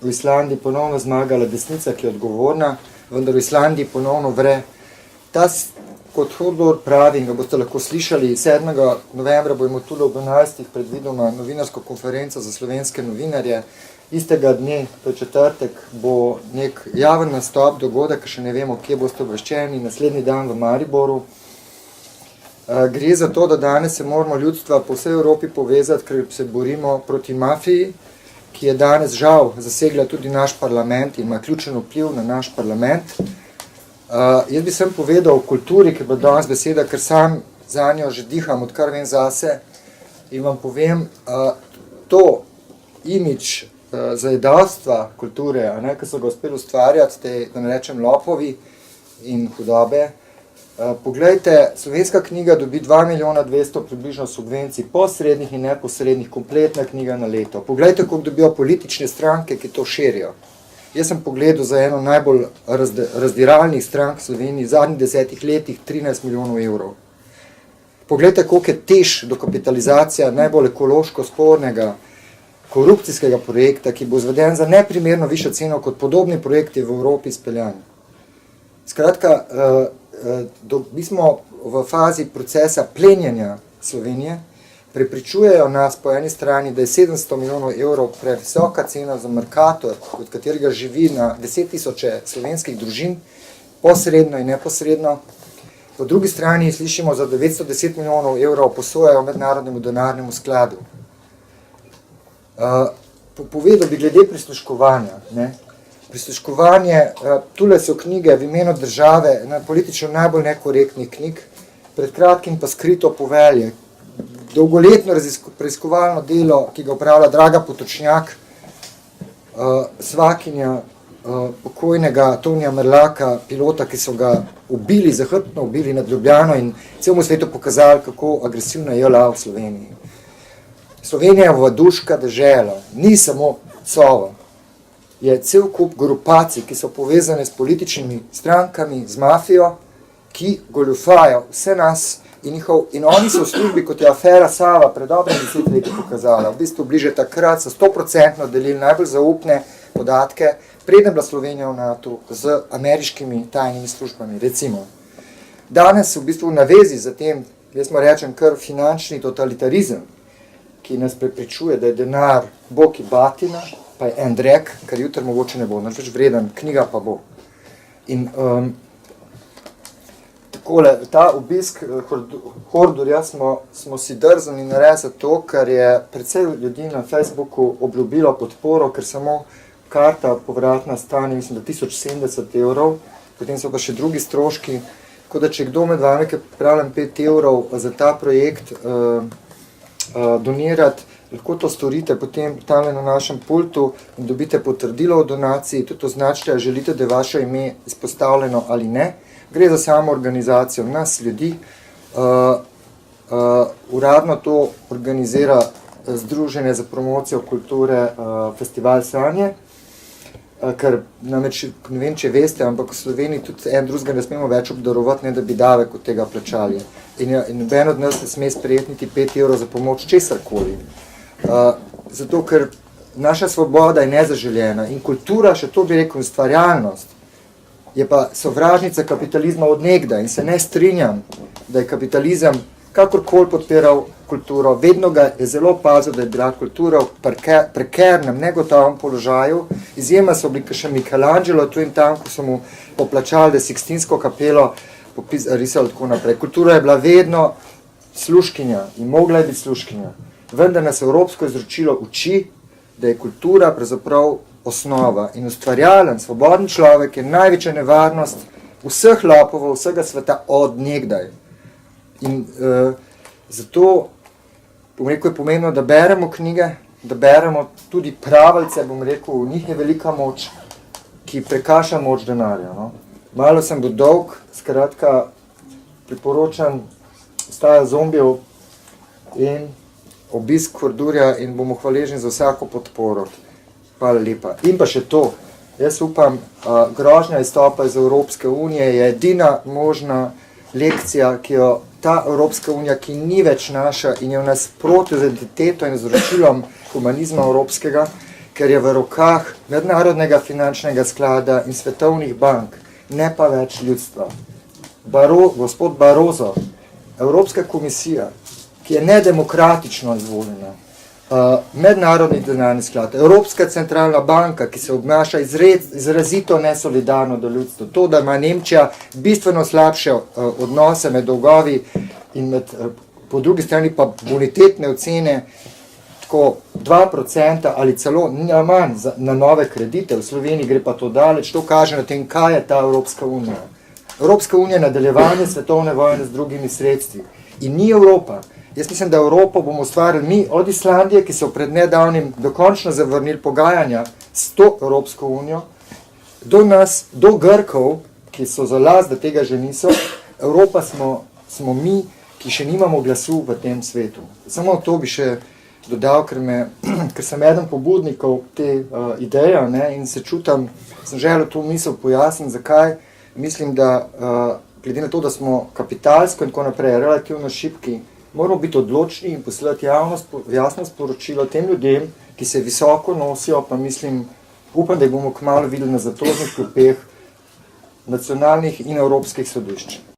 v Islandiji ponovno zmagala desnica, ki je odgovorna, vendar v Islandiji ponovno vre. Ta, kot Hodor pravi, in ga boste lahko slišali, 7. novembra bomo tudi ob 11. predvidoma novinarsko konferenco za slovenske novinarje. Istega dne, to je četrtek, bo nek javen nastop, dogodek, še ne vemo, kje boste obveščeni, naslednji dan v Mariboru. Gre za to, da danes se moramo ljudstva po vsej Evropi povezati, ker se borimo proti mafiji, ki je danes žal zasegla tudi naš parlament in ima ključen vpliv na naš parlament. Jaz bi sem povedal o kulturi, ki je bila danes beseda, ker sam za njo že diham, odkar vem zase, in vam povem, to imidž zajedavstva kulture, ki so ga uspeli ustvarjati, te, da ne rečem, lopovi in hudobe. Poglejte, slovenska knjiga dobi 2 milijona 200 približno subvencij, posrednih in neposrednih, kompletna knjiga na leto. Poglejte, koliko dobijo politične stranke, ki to širijo. Jaz sem pogledal za eno najbolj razdiralnih strank v Sloveniji v zadnjih 10 letih 13 milijonov evrov. Poglejte, koliko je tež dokapitalizacija najbolj ekološko spornega korupcijskega projekta, ki bo izveden za neprimerno višjo ceno kot podobni projekti v Evropi izpeljani. Skratka, mi smo v fazi procesa plenjenja Slovenije, prepričujejo nas po eni strani, da je 700 milijonov evrov previsoka cena za Mercator, od katerega živi na 10.000 slovenskih družin, posredno in neposredno. Po drugi strani slišimo za 910 milijonov evrov posojajo mednarodnemu denarnemu skladu. Povedal bi glede prisluškovanja. Prisluškovanje, tule so knjige v imenu države, politično najbolj nekorektnih knjig, pred kratkim pa Skrito povelje, dolgoletno preiskovalno delo, ki ga upravlja Draga Potočnjak, svakinja pokojnega Tonija Merlaka, pilota, ki so ga ubili, zahrbtno ubili nad Ljubljano in celemu svetu pokazali, kako agresivna je JLA v Sloveniji. Slovenija je voduška dežela, ni samo Sova. Je cel kup grupacij, ki so povezane s političnimi strankami, z mafijo, ki goljufajo vse nas in oni so v službi, kot je afera Sava pred dobrim 10 leti pokazala. V bistvu bliže takrat so 100% delili najbolj zaupne podatke, preden bila Slovenija v NATO z ameriškimi tajnimi službami, recimo. Danes v bistvu v navezi za tem, jaz mu rečem, kar finančni totalitarizem, ki nas prepričuje, da je denar bog in batina, pa je en drek, kar jutri mogoče ne bo, več vreden, knjiga pa bo. In takole, ta obisk Hordorja smo si drznili narediti zato, ker je precej ljudi na Facebooku obljubilo podporo, ker samo karta povratna stane, mislim, da 1070 evrov, potem so pa še drugi stroški, tako da če kdo med vami, ki pripravljam 5 evrov za ta projekt donirati, lahko to storite potem tam na našem pultu in dobite potrdilo o donaciji, tudi označite, ali želite, da je vaše ime izpostavljeno ali ne. Gre za samo organizacijo nas, ljudi. Uradno to organizira Združenje za promocijo kulture Festival Sanje, ker namreč, ne vem, če veste, ampak v Sloveniji tudi en drugega ne smemo več obdarovati, ne da bi davek od tega plačali. In noben od nas ne sme sprejeti niti 5 evrov za pomoč česarkoli. Zato, ker naša svoboda je nezaželjena in kultura, še to bi rekel, ustvarjalnost, je pa sovražnica kapitalizma od nekdaj in se ne strinjam, da je kapitalizem kakorkoli podpiral kulturo, vedno ga je zelo pazil, da je bila kultura v prekernem, negotovem položaju. Izjema so bili še Michelangelo, tu in tam, ko so mu poplačali, da je Sixtinsko kapelo risal tako naprej. Kultura je bila vedno služkinja in mogla je biti služkinja. Vendar nas evropsko izročilo uči, da je kultura pravzaprav osnova in ustvarjalen, svoboden človek je največja nevarnost vseh lopov, vsega sveta od nekdaj. In zato je pomembno, da beremo knjige, da beremo tudi pravljice, bom rekel, v njih je velika moč, ki prekaša moč denarja. No? Malo sem bil dolg, skratka, priporočam Staja zombijev in obisk Hordorja in bomo hvaležni za vsako podporo. Hvala lepa. In pa še to, jaz upam, grožnja izstopa iz Evropske unije je edina možna lekcija, ki jo ta Evropska unija, ki ni več naša in je v nasprotju z identiteto in zročilom humanizma evropskega, ker je v rokah Mednarodnega finančnega sklada in svetovnih bank, ne pa več ljudstva. Gospod Barroso, Evropska komisija, ki je nedemokratično izvoljena, Mednarodni denarni sklad, Evropska centralna banka, ki se obnaša izrazito nesolidarno do ljudstva, to, da ima Nemčija bistveno slabše odnose med dolgovi in po drugi strani pa bonitetne ocene, tako 2% ali celo manj na nove kredite, v Sloveniji gre pa to daleč, to kaže na tem, kaj je ta Evropska unija. Evropska unija je nadaljevanje svetovne vojne z drugimi sredstvi in ni Evropa. Jaz mislim, da Evropo bomo ustvarili mi od Islandije, ki so pred nedavnim dokončno zavrnili pogajanja s to Evropsko unijo, do nas, do Grkov, ki so za las, da tega že niso. Evropa smo mi, ki še nimamo glasu v tem svetu. Samo to bi še dodal, ker sem eden pobudnikov te ideje, ne, in se čutam, sem želel to misel pojasniti, zakaj. Mislim, da glede na to, da smo kapitalsko in tako naprej relativno šibki, moramo biti odločni in poslati jasno sporočilo tem ljudem, ki se visoko nosijo, pa mislim, upam, da jih bomo kmalu videli na zatožnih klopeh nacionalnih in evropskih sodišč.